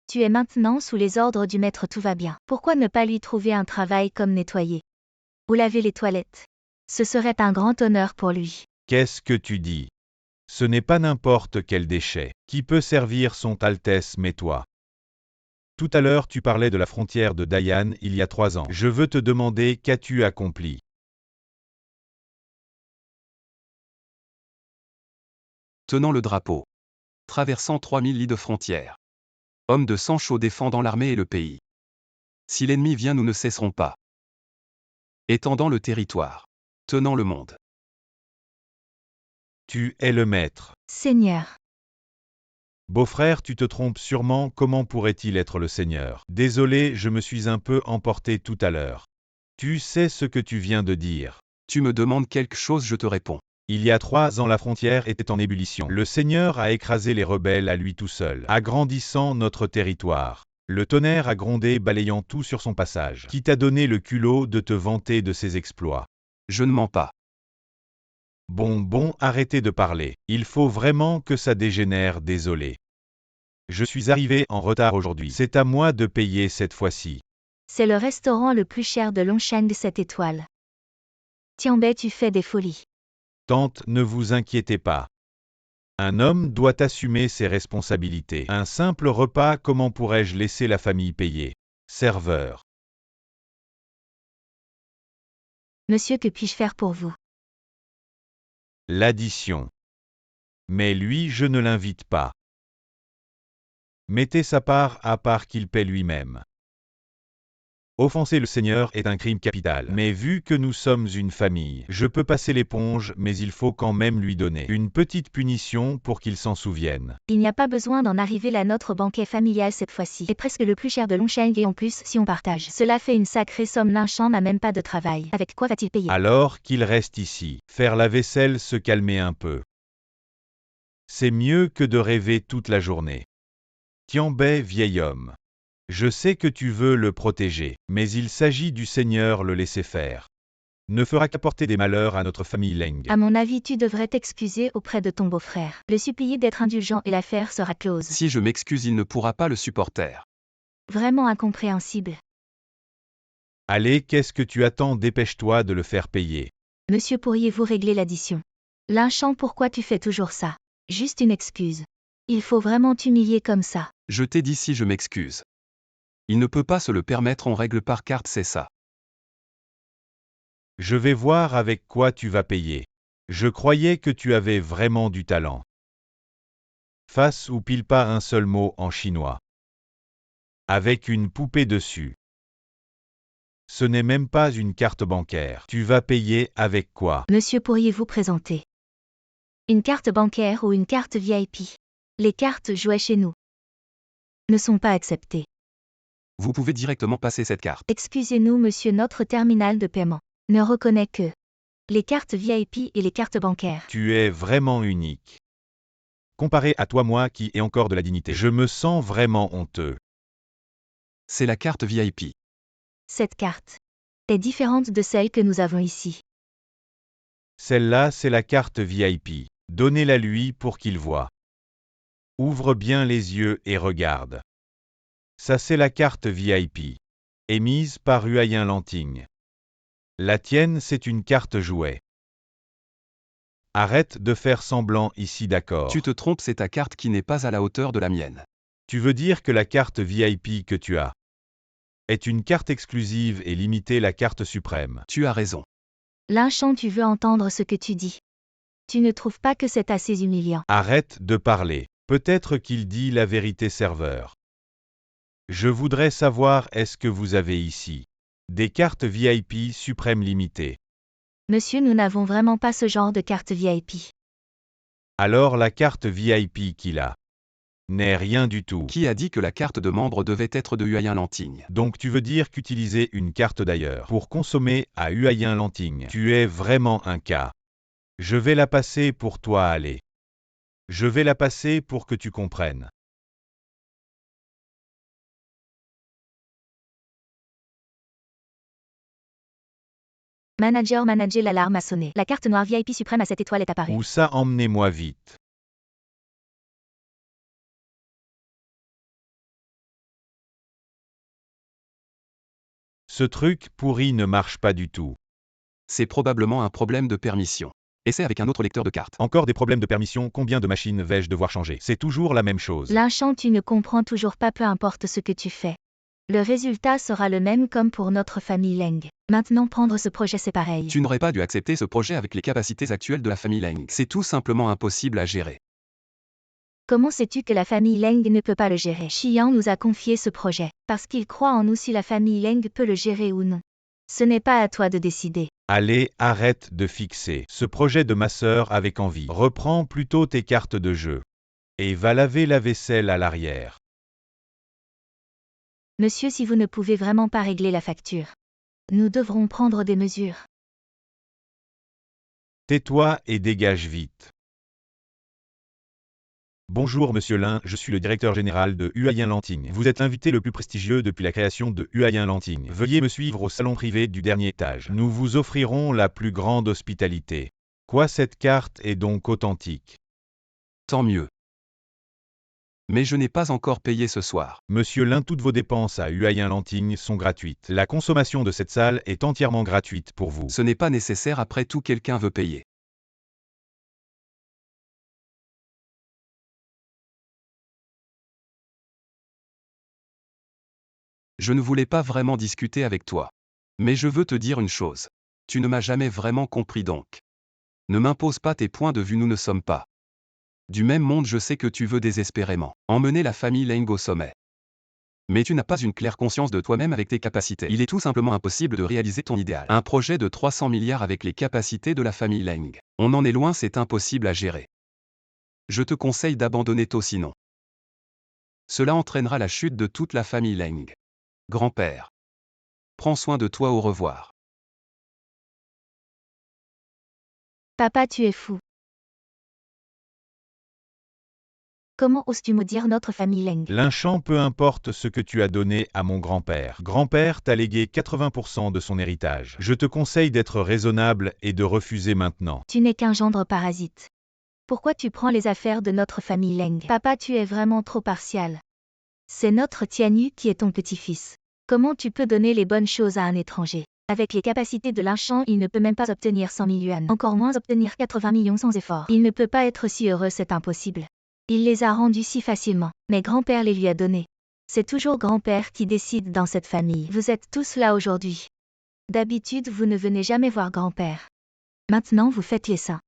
Tu es maintenant sous les ordres du maître, tout va bien. Pourquoi ne pas lui trouver un travail comme nettoyer ou laver les toilettes? Ce serait un grand honneur pour lui. Qu'est-ce que tu dis? Ce n'est pas n'importe quel déchet qui peut servir son Altesse, mais toi. Tout à l'heure tu parlais de la frontière de Dayan il y a 3 ans. Je veux te demander, qu'as-tu accompli? Tenant le drapeau. Traversant 3000 lits de frontières. Homme de sang chaud défendant l'armée et le pays. Si l'ennemi vient, nous ne cesserons pas. Étendant le territoire. Tenant le monde. Tu es le maître. Seigneur. Beau-frère, tu te trompes sûrement, comment pourrait-il être le Seigneur? Désolé, je me suis un peu emporté tout à l'heure. Tu sais ce que tu viens de dire. Tu me demandes quelque chose, je te réponds. Il y a 3 ans, la frontière était en ébullition. Le Seigneur a écrasé les rebelles à lui tout seul, agrandissant notre territoire. Le tonnerre a grondé, balayant tout sur son passage. Qui t'a donné le culot de te vanter de ses exploits? Je ne mens pas. Bon, arrêtez de parler. Il faut vraiment que ça dégénère, désolé. Je suis arrivé en retard aujourd'hui. C'est à moi de payer cette fois-ci. C'est le restaurant le plus cher de Longsheng, 7 étoiles. Tianbei, tu fais des folies. Tante, ne vous inquiétez pas. Un homme doit assumer ses responsabilités. Un simple repas, comment pourrais-je laisser la famille payer? Serveur. Monsieur, que puis-je faire pour vous? L'addition. Mais lui, je ne l'invite pas. Mettez sa part à part qu'il paie lui-même. Offenser le Seigneur est un crime capital. Mais vu que nous sommes une famille, je peux passer l'éponge, mais il faut quand même lui donner une petite punition pour qu'il s'en souvienne. Il n'y a pas besoin d'en arriver là, notre banquet familial cette fois-ci est presque le plus cher de Longsheng et en plus si on partage. Cela fait une sacrée somme. Lynchon n'a même pas de travail. Avec quoi va-t-il payer? Alors qu'il reste ici, faire la vaisselle, se calmer un peu. C'est mieux que de rêver toute la journée. Tianbei, vieil homme. Je sais que tu veux le protéger, mais il s'agit du Seigneur, le laisser faire. Ne fera qu'apporter des malheurs à notre famille Leng. À mon avis, tu devrais t'excuser auprès de ton beau-frère. Le supplier d'être indulgent et l'affaire sera close. Si je m'excuse, il ne pourra pas le supporter. Vraiment incompréhensible. Allez, qu'est-ce que tu attends? Dépêche-toi de le faire payer. Monsieur, pourriez-vous régler l'addition? Lynchon, pourquoi tu fais toujours ça? Juste une excuse. Il faut vraiment t'humilier comme ça. Je t'ai dit si je m'excuse. Il ne peut pas se le permettre, on règle par carte, c'est ça. Je vais voir avec quoi tu vas payer. Je croyais que tu avais vraiment du talent. Face ou pile, pas un seul mot en chinois. Avec une poupée dessus. Ce n'est même pas une carte bancaire. Tu vas payer avec quoi? Monsieur, pourriez-vous présenter une carte bancaire ou une carte VIP? Les cartes jouées chez nous ne sont pas acceptées. Vous pouvez directement passer cette carte. Excusez-nous, monsieur, notre terminal de paiement ne reconnaît que les cartes VIP et les cartes bancaires. Tu es vraiment unique. Comparé à toi, moi qui ai encore de la dignité, je me sens vraiment honteux. C'est la carte VIP. Cette carte est différente de celle que nous avons ici. Celle-là, c'est la carte VIP. Donnez-la lui pour qu'il voie. Ouvre bien les yeux et regarde. Ça, c'est la carte VIP. Émise par Huayin Lanting. La tienne, c'est une carte jouet. Arrête de faire semblant ici, d'accord. Tu te trompes, c'est ta carte qui n'est pas à la hauteur de la mienne. Tu veux dire que la carte VIP que tu as est une carte exclusive et limitée, la carte suprême. Tu as raison. Lynchon, tu veux entendre ce que tu dis. Tu ne trouves pas que c'est assez humiliant? Arrête de parler. Peut-être qu'il dit la vérité, serveur. Je voudrais savoir, est-ce que vous avez ici des cartes VIP suprêmes limitées? Monsieur, nous n'avons vraiment pas ce genre de carte VIP. Alors la carte VIP qu'il a n'est rien du tout. Qui a dit que la carte de membre devait être de Huayin Lanting? Donc tu veux dire qu'utiliser une carte d'ailleurs pour consommer à Huayin Lanting, tu es vraiment un cas. Je vais la passer pour toi, allez. Je vais la passer pour que tu comprennes. Manager, l'alarme a sonné. La carte noire VIP suprême à 7 étoiles est apparue. Où ça, emmenez-moi vite. Ce truc pourri ne marche pas du tout. C'est probablement un problème de permission. Essaie avec un autre lecteur de cartes. Encore des problèmes de permission, combien de machines vais-je devoir changer? C'est toujours la même chose. Lynchon, tu ne comprends toujours pas, peu importe ce que tu fais. Le résultat sera le même comme pour notre famille Leng. Maintenant, prendre ce projet, c'est pareil. Tu n'aurais pas dû accepter ce projet avec les capacités actuelles de la famille Leng. C'est tout simplement impossible à gérer. Comment sais-tu que la famille Leng ne peut pas le gérer? Xian nous a confié ce projet, parce qu'il croit en nous, si la famille Leng peut le gérer ou non. Ce n'est pas à toi de décider. Allez, arrête de fixer ce projet de ma sœur avec envie. Reprends plutôt tes cartes de jeu. Et va laver la vaisselle à l'arrière. Monsieur, si vous ne pouvez vraiment pas régler la facture, nous devrons prendre des mesures. Tais-toi et dégage vite. Bonjour Monsieur Lin, je suis le directeur général de Huayin Lanting. Vous êtes l'invité le plus prestigieux depuis la création de Huayin Lanting. Veuillez me suivre au salon privé du dernier étage. Nous vous offrirons la plus grande hospitalité. Quoi, cette carte est donc authentique? Tant mieux. Mais je n'ai pas encore payé ce soir. Monsieur Lin, toutes vos dépenses à Huayin Lanting sont gratuites. La consommation de cette salle est entièrement gratuite pour vous. Ce n'est pas nécessaire, après tout quelqu'un veut payer. Je ne voulais pas vraiment discuter avec toi. Mais je veux te dire une chose. Tu ne m'as jamais vraiment compris donc. Ne m'impose pas tes points de vue, nous ne sommes pas du même monde. Je sais que tu veux désespérément emmener la famille Leng au sommet. Mais tu n'as pas une claire conscience de toi-même avec tes capacités. Il est tout simplement impossible de réaliser ton idéal. Un projet de 300 milliards avec les capacités de la famille Leng. On en est loin, c'est impossible à gérer. Je te conseille d'abandonner tôt, sinon cela entraînera la chute de toute la famille Leng. Grand-père, prends soin de toi, au revoir. Papa, tu es fou. Comment oses-tu maudire notre famille Leng? Lynchon, peu importe ce que tu as donné à mon grand-père. Grand-père t'a légué 80% de son héritage. Je te conseille d'être raisonnable et de refuser maintenant. Tu n'es qu'un gendre parasite. Pourquoi tu prends les affaires de notre famille Leng? Papa, tu es vraiment trop partial. C'est notre Tianyu qui est ton petit-fils. Comment tu peux donner les bonnes choses à un étranger? Avec les capacités de Lynchon, il ne peut même pas obtenir 100 000 yuan. Encore moins obtenir 80 millions sans effort. Il ne peut pas être si heureux, c'est impossible. Il les a rendus si facilement, mais grand-père les lui a donnés. C'est toujours grand-père qui décide dans cette famille. Vous êtes tous là aujourd'hui. D'habitude, vous ne venez jamais voir grand-père. Maintenant, vous faites les saints.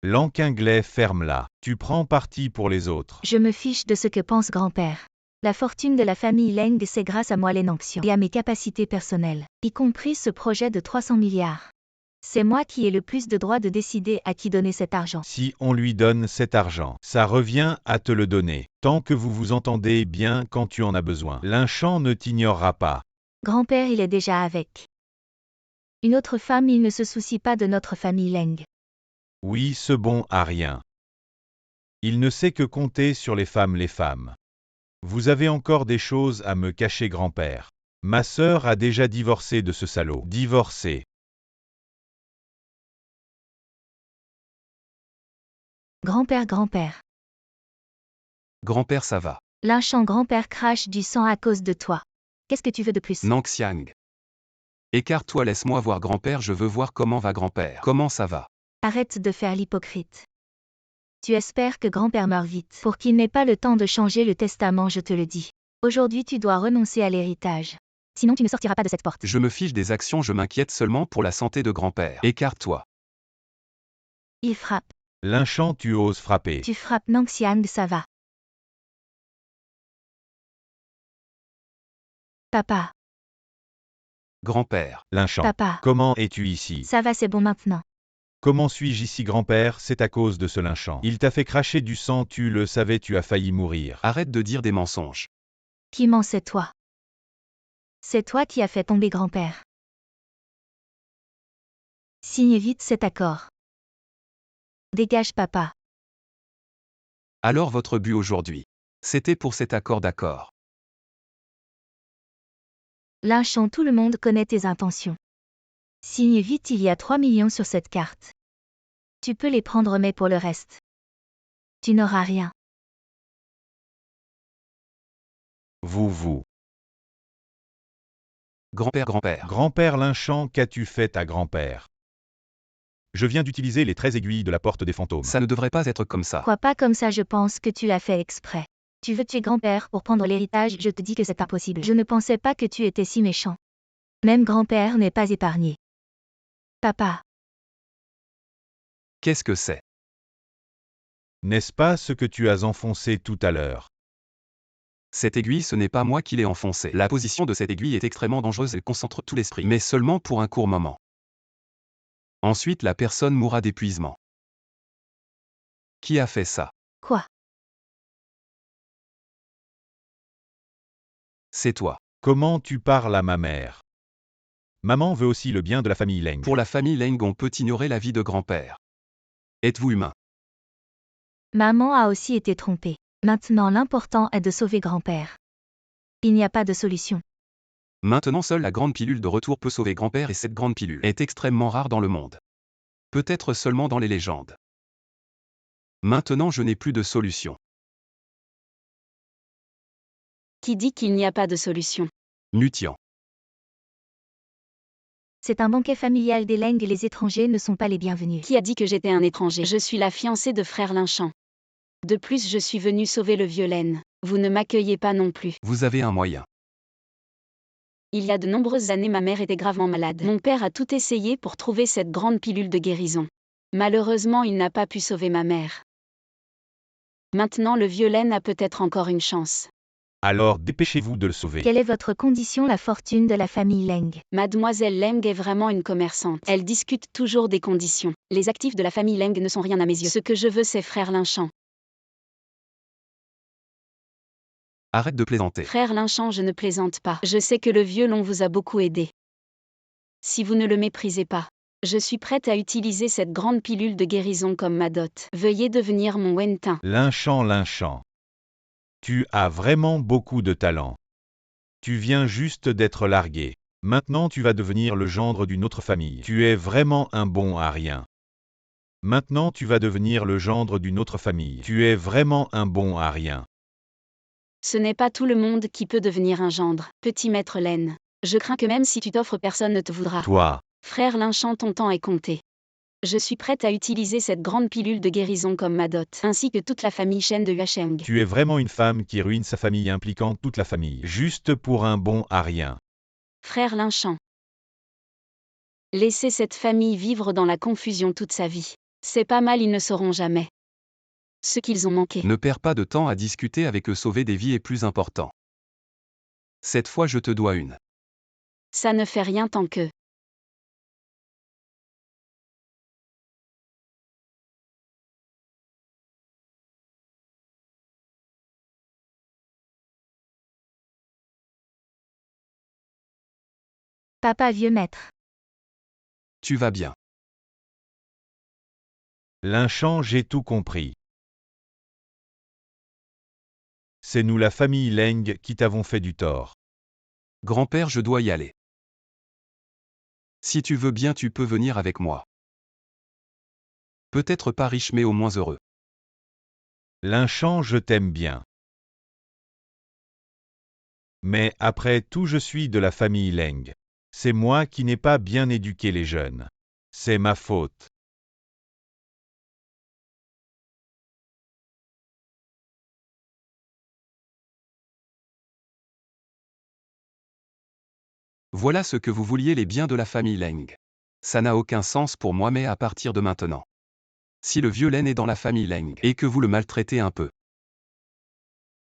L'enquinglet, ferme-la. Tu prends parti pour les autres. Je me fiche de ce que pense grand-père. La fortune de la famille Leng, c'est grâce à moi, Nongxian, et à mes capacités personnelles, y compris ce projet de 300 milliards. C'est moi qui ai le plus de droit de décider à qui donner cet argent. Si on lui donne cet argent, ça revient à te le donner. Tant que vous vous entendez bien quand tu en as besoin. Lynchon ne t'ignorera pas. Grand-père, il est déjà avec une autre femme, il ne se soucie pas de notre famille Leng. Oui, ce bon à rien. Il ne sait que compter sur les femmes, Vous avez encore des choses à me cacher, grand-père. Ma sœur a déjà divorcé de ce salaud. Divorcé. Grand-père, Grand-père, ça va. Lynchon, grand-père crache du sang à cause de toi. Qu'est-ce que tu veux de plus? Nongxiang. Écarte-toi, laisse-moi voir grand-père, je veux voir comment va grand-père. Comment ça va? Arrête de faire l'hypocrite. Tu espères que grand-père meure vite, pour qu'il n'ait pas le temps de changer le testament, je te le dis. Aujourd'hui tu dois renoncer à l'héritage. Sinon tu ne sortiras pas de cette porte. Je me fiche des actions, je m'inquiète seulement pour la santé de grand-père. Écarte-toi. Il frappe. Lynchant, tu oses frapper. Tu frappes Nangxiang, ça va. Papa, Grand-père. Lynchant. papa. Comment es-tu ici? Ça va, c'est bon maintenant. Comment suis-je ici, grand-père? C'est à cause de ce lynchant. Il t'a fait cracher du sang, tu le savais, tu as failli mourir. Arrête de dire des mensonges. Qui ment, c'est toi. C'est toi qui as fait tomber grand-père. Signe vite cet accord. Dégage, papa. Alors votre but aujourd'hui? C'était pour cet accord d'accord. Lynchant, tout le monde connaît tes intentions. Signe vite, il y a 3 millions sur cette carte. Tu peux les prendre, mais pour le reste, tu n'auras rien. Vous. Grand-père, grand-père. Grand-père Lynchant, qu'as-tu fait à grand-père? Je viens d'utiliser les 13 aiguilles de la porte des fantômes. Ça ne devrait pas être comme ça. Crois pas comme ça, je pense que tu l'as fait exprès. Tu veux tuer grand-père pour prendre l'héritage, je te dis que c'est impossible. Je ne pensais pas que tu étais si méchant. Même grand-père n'est pas épargné. Papa, Qu'est-ce que c'est? N'est-ce pas ce que tu as enfoncé tout à l'heure? Cette aiguille, ce n'est pas moi qui l'ai enfoncée. La position de cette aiguille est extrêmement dangereuse, elle concentre tout l'esprit, mais seulement pour un court moment. Ensuite, la personne mourra d'épuisement. Qui a fait ça? quoi? C'est toi. Comment tu parles à ma mère? Maman veut aussi le bien de la famille Leng. Pour la famille Leng, on peut ignorer la vie de grand-père. Êtes-vous humain? Maman a aussi été trompée. Maintenant, l'important est de sauver grand-père. Il n'y a pas de solution. Maintenant, seule la grande pilule de retour peut sauver grand-père, et cette grande pilule est extrêmement rare dans le monde. Peut-être seulement dans les légendes. Maintenant, je n'ai plus de solution. Qui dit qu'il n'y a pas de solution? Nutian. C'est un banquet familial des Leng et les étrangers ne sont pas les bienvenus. Qui a dit que j'étais un étranger? Je suis la fiancée de frère Lynchant. De plus, je suis venue sauver le vieux Len. Vous ne m'accueillez pas non plus. Vous avez un moyen. Il y a de nombreuses années, ma mère était gravement malade. Mon père a tout essayé pour trouver cette grande pilule de guérison. Malheureusement, il n'a pas pu sauver ma mère. Maintenant, le vieux Len a peut-être encore une chance. Alors dépêchez-vous de le sauver. Quelle est votre condition, la fortune de la famille Leng? Mademoiselle Leng est vraiment une commerçante. Elle discute toujours des conditions. Les actifs de la famille Leng ne sont rien à mes yeux. Ce que je veux, c'est frère Lynchant. Arrête de plaisanter. Frère Lynchant, je ne plaisante pas. Je sais que le vieux Long vous a beaucoup aidé. Si vous ne le méprisez pas, je suis prête à utiliser cette grande pilule de guérison comme ma dot. Veuillez devenir mon Wentin. Lynchant. Tu as vraiment beaucoup de talent. Tu viens juste d'être largué. Maintenant tu vas devenir le gendre d'une autre famille. Tu es vraiment un bon à rien. Maintenant tu vas devenir le gendre d'une autre famille. Tu es vraiment un bon à rien. Ce n'est pas tout le monde qui peut devenir un gendre, petit maître Len. Je crains que même si tu t'offres, personne ne te voudra. Toi, Frère Lynchant, ton temps est compté. Je suis prête à utiliser cette grande pilule de guérison comme ma dot, ainsi que toute la famille Shen de Yuasheng. tu es vraiment une femme qui ruine sa famille impliquant toute la famille, juste pour un bon à rien. Frère Lynchant. Laissez cette famille vivre dans la confusion toute sa vie. C'est pas mal, ils ne sauront jamais ce qu'ils ont manqué. Ne perds pas de temps à discuter avec eux, sauver des vies est plus important. Cette fois, je te dois une. Ça ne fait rien tant que... Papa, vieux maître. Tu vas bien. Lynchant, j'ai tout compris. C'est nous la famille Leng qui t'avons fait du tort. Grand-père, je dois y aller. Si tu veux bien, tu peux venir avec moi. Peut-être pas riche, mais au moins heureux. Lynchant, je t'aime bien. Mais après tout, je suis de la famille Leng. C'est moi qui n'ai pas bien éduqué les jeunes. C'est ma faute. Voilà ce que vous vouliez les biens de la famille Leng. Ça n'a aucun sens pour moi mais à partir de maintenant. Si le vieux Len est dans la famille Leng et que vous le maltraitez un peu,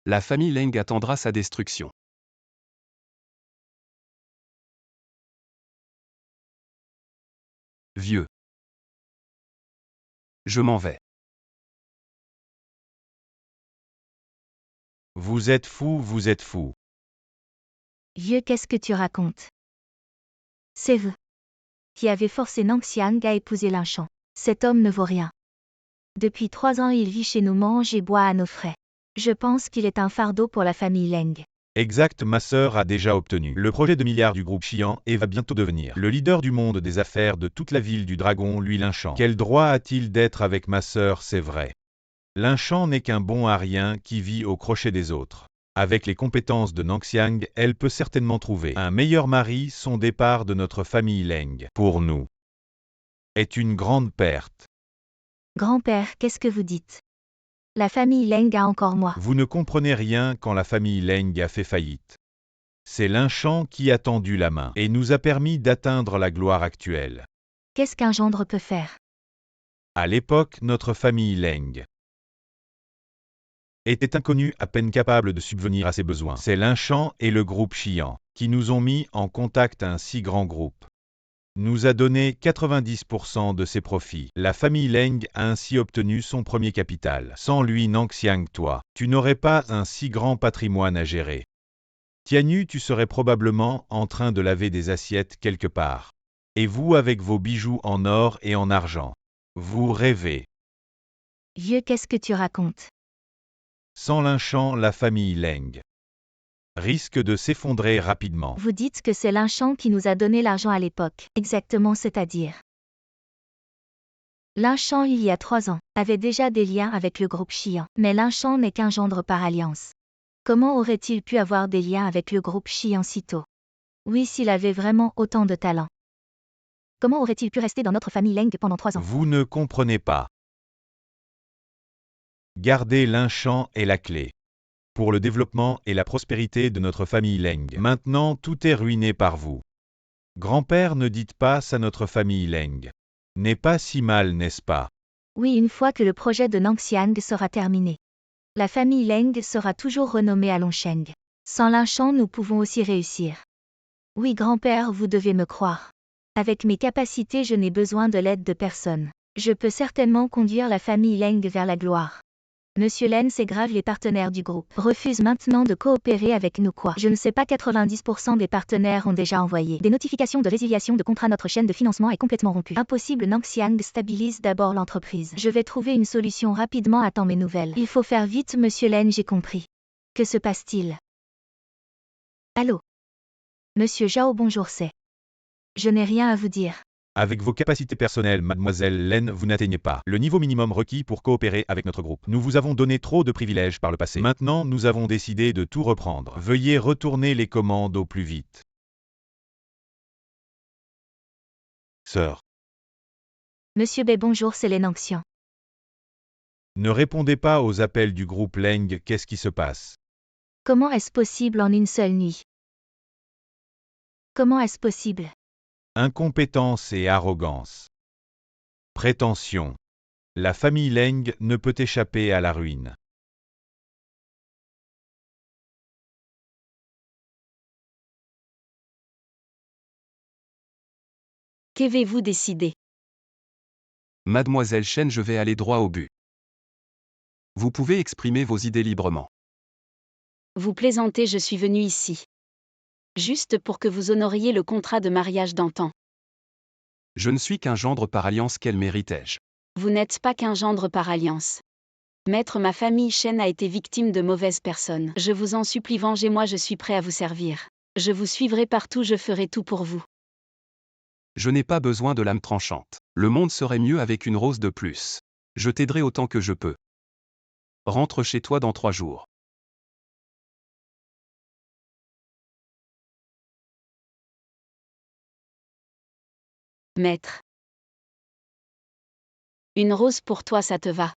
la famille Leng attendra sa destruction. Vieux. Je m'en vais. Vous êtes fou, vous êtes fou. Vieux, qu'est-ce que tu racontes? C'est vous qui avez forcé Nang Xiang à épouser Lin Shan. Cet homme ne vaut rien. Depuis 3 ans, il vit chez nous, mange et boit à nos frais. Je pense qu'il est un fardeau pour la famille Leng. Exact, ma sœur a déjà obtenu le projet de milliards du groupe Xi'an et va bientôt devenir le leader du monde des affaires de toute la ville du dragon, lui Lin Shan. Quel droit a-t-il d'être avec ma sœur, c'est vrai. Lin Shan n'est qu'un bon à rien qui vit au crochet des autres. Avec les compétences de Nang Xiang, elle peut certainement trouver un meilleur mari. Son départ de notre famille Leng, pour nous, est une grande perte. Grand-père, qu'est-ce que vous dites? La famille Leng a encore moi. Vous ne comprenez rien quand la famille Leng a fait faillite. C'est Lin Shan qui a tendu la main et nous a permis d'atteindre la gloire actuelle. Qu'est-ce qu'un gendre peut faire? À l'époque, notre famille Leng était inconnue, à peine capable de subvenir à ses besoins. C'est Lin Shan et le groupe Xi'an qui nous ont mis en contact un si grand groupe. Nous a donné 90% de ses profits. La famille Leng a ainsi obtenu son premier capital. Sans lui, Nang Xiang, toi, tu n'aurais pas un si grand patrimoine à gérer. Tianyu, tu serais probablement en train de laver des assiettes quelque part. Et vous avec vos bijoux en or et en argent. Vous rêvez. Vieux, qu'est-ce que tu racontes? Sans Lin Shan, la famille Leng risque de s'effondrer rapidement. Vous dites que c'est Lin Shan qui nous a donné l'argent à l'époque. Exactement, c'est-à-dire. Lin Shan, il y a 3 ans, avait déjà des liens avec le groupe Xi'an. Mais Lin Shan n'est qu'un gendre par alliance. Comment aurait-il pu avoir des liens avec le groupe Xi'an si tôt? Oui, s'il avait vraiment autant de talent. Comment aurait-il pu rester dans notre famille Leng pendant 3 ans? Vous ne comprenez pas. Garder Lin Shan est la clé pour le développement et la prospérité de notre famille Leng. Maintenant, tout est ruiné par vous. Grand-père, ne dites pas ça, notre famille Leng n'est pas si mal, n'est-ce pas? Oui, une fois que le projet de Nang Xiang sera terminé. La famille Leng sera toujours renommée à Longsheng. Sans Lin Shan, nous pouvons aussi réussir. Oui, grand-père, vous devez me croire. Avec mes capacités, je n'ai besoin de l'aide de personne. Je peux certainement conduire la famille Leng vers la gloire. Monsieur Len, c'est grave, les partenaires du groupe refusent maintenant de coopérer avec nous, quoi. Je ne sais pas, 90% des partenaires ont déjà envoyé des notifications de résiliation de contrat. Notre chaîne de financement est complètement rompue. Impossible, Nang Xiang stabilise d'abord l'entreprise. Je vais trouver une solution rapidement, attends mes nouvelles. Il faut faire vite, Monsieur Len, j'ai compris. Que se passe-t-il? Allô? Monsieur Zhao, bonjour, c'est. Je n'ai rien à vous dire. Avec vos capacités personnelles, mademoiselle Len, vous n'atteignez pas le niveau minimum requis pour coopérer avec notre groupe. Nous vous avons donné trop de privilèges par le passé. Maintenant, nous avons décidé de tout reprendre. Veuillez retourner les commandes au plus vite. Sœur, Monsieur Bei, bonjour, c'est les Nang Xiang. ne répondez pas aux appels du groupe Leng, qu'est-ce qui se passe? Comment est-ce possible en une seule nuit? Comment est-ce possible? Incompétence et arrogance. Prétention. La famille Leng ne peut échapper à la ruine. Qu'avez-vous décidé? Mademoiselle Chen, je vais aller droit au but. Vous pouvez exprimer vos idées librement. Vous plaisantez, je suis venu ici. Juste pour que vous honoriez le contrat de mariage d'antan. Je ne suis qu'un gendre par alliance, quel méritais-je? Vous n'êtes pas qu'un gendre par alliance. Maître, ma famille Chen a été victime de mauvaises personnes. Je vous en supplie, vengez-moi, je suis prêt à vous servir. Je vous suivrai partout, je ferai tout pour vous. Je n'ai pas besoin de lame tranchante. Le monde serait mieux avec une rose de plus. Je t'aiderai autant que je peux. Rentre chez toi dans 3 jours. Maître. Une rose pour toi, ça te va.